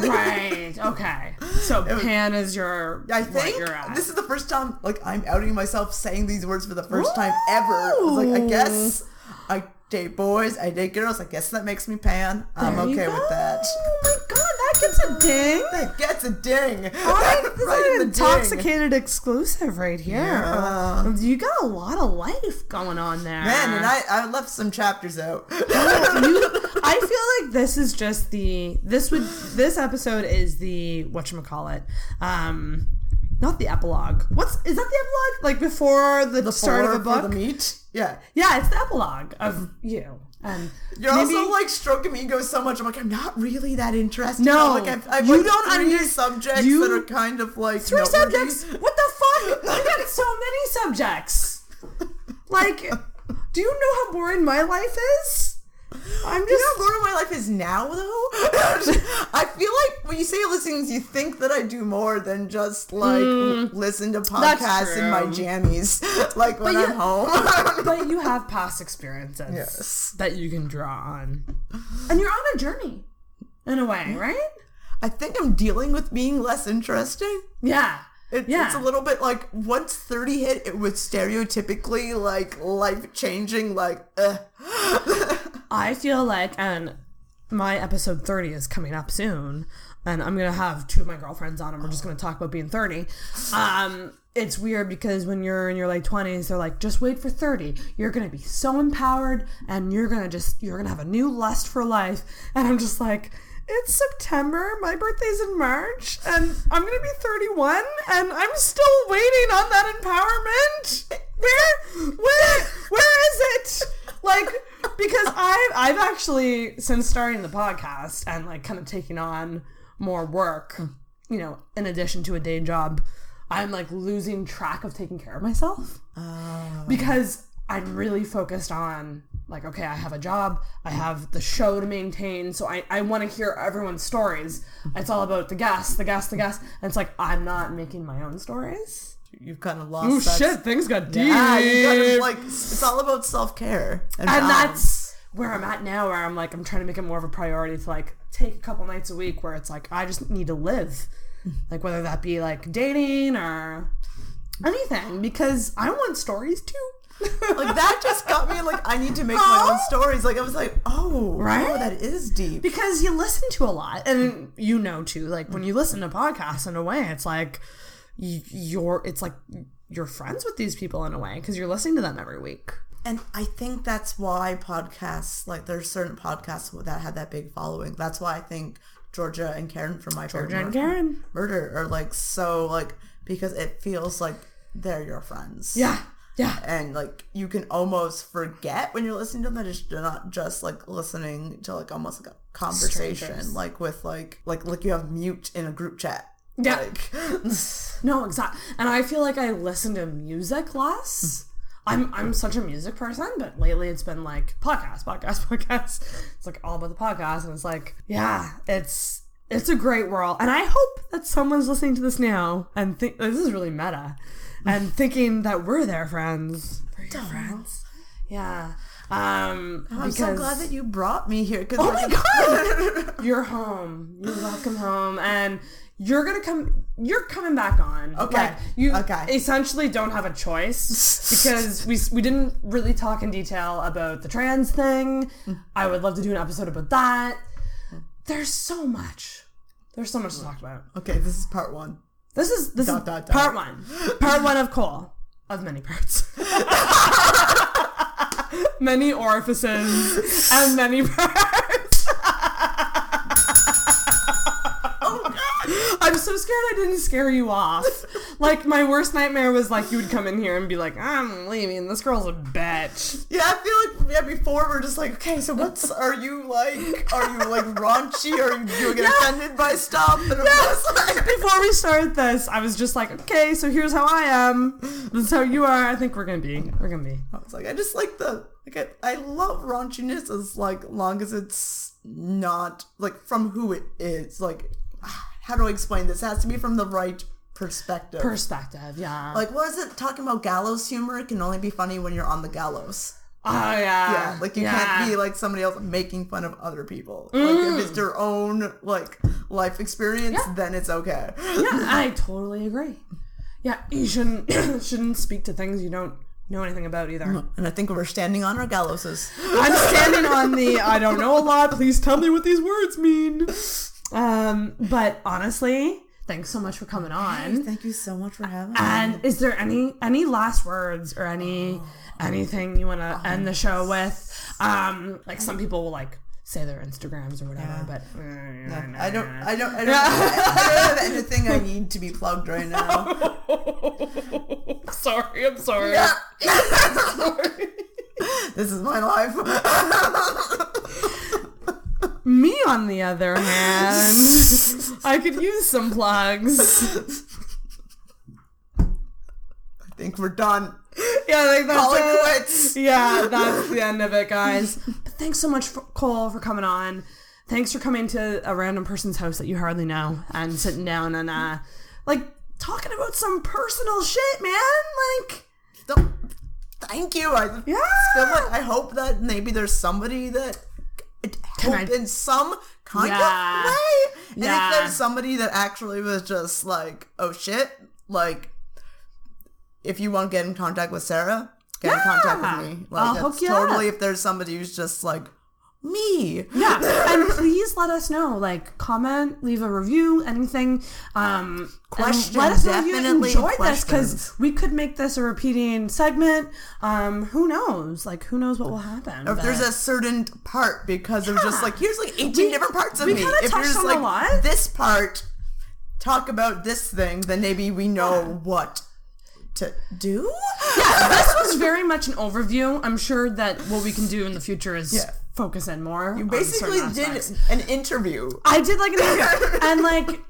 Right. Okay. So pan is your. I think you're at. This is the first time, like, I'm outing myself saying these words for the first time ever. I was like, I guess I date boys, I date girls. I guess that makes me pan. I'm okay with that. Oh my god, that gets a ding. That gets a ding. Right, this right is in an the Intoxicated exclusive right here. Yeah. You got a lot of life going on there. Man, and I left some chapters out. I feel like this is just this episode is the whatchamacallit. Not the epilogue. Is that the epilogue? Like before the start of a book? For the meat? Yeah. Yeah, it's the epilogue of you. And you're also like stroking my ego so much. I'm like, I'm not really that interested. No, like, I've you like don't three subjects that are kind of like three subjects. What the fuck? I got so many subjects. Like, do you know how boring my life is? I'm just. You know how boring my life is now, though. I feel like when you say listings, you think that I do more than just like listen to podcasts in my jammies, like when I'm home. But you have past experiences that you can draw on, and you're on a journey, in a way, right? I think I'm dealing with being less interesting. Yeah. It's a little bit like once 30 hit, it was stereotypically like life-changing, like I feel like, and my episode 30 is coming up soon, and I'm going to have two of my girlfriends on, and we're just going to talk about being 30. It's weird because when you're in your late 20s, they're like, just wait for 30. You're going to be so empowered, and you're going to have a new lust for life. And I'm just like, it's September, my birthday's in March, and I'm going to be 31, and I'm still waiting on that empowerment. Where is it? Like, because I've actually, since starting the podcast and like kind of taking on more work, you know, in addition to a day job, I'm like losing track of taking care of myself. Because I'm really focused on like, okay, I have a job, I have the show to maintain, so I want to hear everyone's stories. It's all about the guests. And it's like, I'm not making my own stories. You've kind of lost. Oh shit! Things got deep. Yeah, you gotta like. It's all about self-care, and that's where I'm at now. Where I'm like, I'm trying to make it more of a priority to like take a couple nights a week where it's like I just need to live, like whether that be like dating or anything, because I want stories too. Like that just got me like I need to make my own stories. Like I was like, right, that is deep because you listen to a lot, and you know too. Like when you listen to podcasts, in a way, it's like. It's like you're friends with these people in a way because you're listening to them every week. And I think that's why podcasts, like there's certain podcasts that have that big following. That's why I think Georgia and Karen from My Murder are like so like because it feels like they're your friends. Yeah. And like you can almost forget when you're listening to them that you're not just like listening to like almost like a conversation. Strangers. Like with like you have mute in a group chat. Yeah. Like, no, exactly. And I feel like I listen to music less. I'm such a music person, but lately it's been like podcast. It's like all about the podcast, and it's like, yeah, it's a great world. And I hope that someone's listening to this now and think this is really meta, and thinking that we're their friends. We're your friends. Yeah. I'm so glad that you brought me here. Oh my god! You're home. You're welcome home, and you're coming back on. Okay. Like, you essentially don't have a choice because we didn't really talk in detail about the trans thing. I would love to do an episode about that. There's so much to talk about. Okay, this is part one. This is part one. Part one of Cole. Of many parts. Many orifices and many parts. I'm so scared I didn't scare you off. Like, my worst nightmare was, like, you would come in here and be like, I'm leaving. This girl's a bitch. Yeah, I feel like, before we're just like, okay, so are you raunchy? Are you getting offended by stuff? And Before we start this, I was just like, okay, so here's how I am. This is how you are. I think we're gonna be. I was like, I just like I love raunchiness as, like, long as it's not, like, from who it is. Like, how do I explain this? It has to be from the right perspective, yeah. Like, what is it talking about gallows humor? It can only be funny when you're on the gallows. Oh, yeah. Like, you can't be, like, somebody else making fun of other people. Like, if it's your own, like, life experience, then it's okay. Yeah, I totally agree. Yeah, you shouldn't speak to things you don't know anything about either. And I think we're standing on our gallowses. I'm standing on the, I don't know a lot, please tell me what these words mean. But honestly, thanks so much for coming on. Hey, thank you so much for having me. And is there any last words or anything you want to end the show with? Like some people will like say their Instagrams or whatever, but I don't have anything I need to be plugged right now. I'm sorry. Yeah. Sorry. This is my life. Me, on the other hand, I could use some plugs. I think we're done. Yeah, I think that's Call it it. quits. Yeah, that's the end of it, guys. But thanks so much, Cole, for coming on. Thanks for coming to a random person's house that you hardly know and sitting down and like talking about some personal shit, man. Like, thank you. I hope that maybe there's somebody that helped in some kind of way. And if there's somebody that actually was just like, oh shit, like, if you want to get in contact with Sarah, get in contact with me. Like, I'll hook you totally up. If there's somebody who's just like me. Yeah. And please let us know. Like, comment, leave a review, anything. Questions. Let us know if you Definitely enjoyed this, questions. because we could make this a repeating segment. Who knows? Like, who knows what will happen? Or if there's a certain part, because there's just like, here's like 18 different parts of we me. kinda If touched you're just on like, a lot. this part, talk about this thing, then maybe we know what to do. Yeah, this was very much an overview. I'm sure that what we can do in the future is focus in more. You basically did an interview. I did like an interview, and like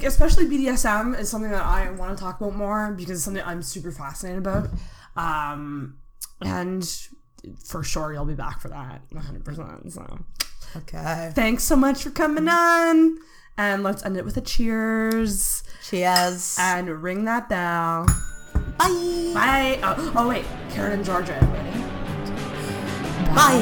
especially BDSM is something that I want to talk about more because it's something I'm super fascinated about. And for sure you'll be back for that 100%. So Okay. thanks so much for coming on, and let's end it with a cheers. Cheers. And ring that bell. Bye. Bye. Oh wait, Karen and Georgia, ready? Bye.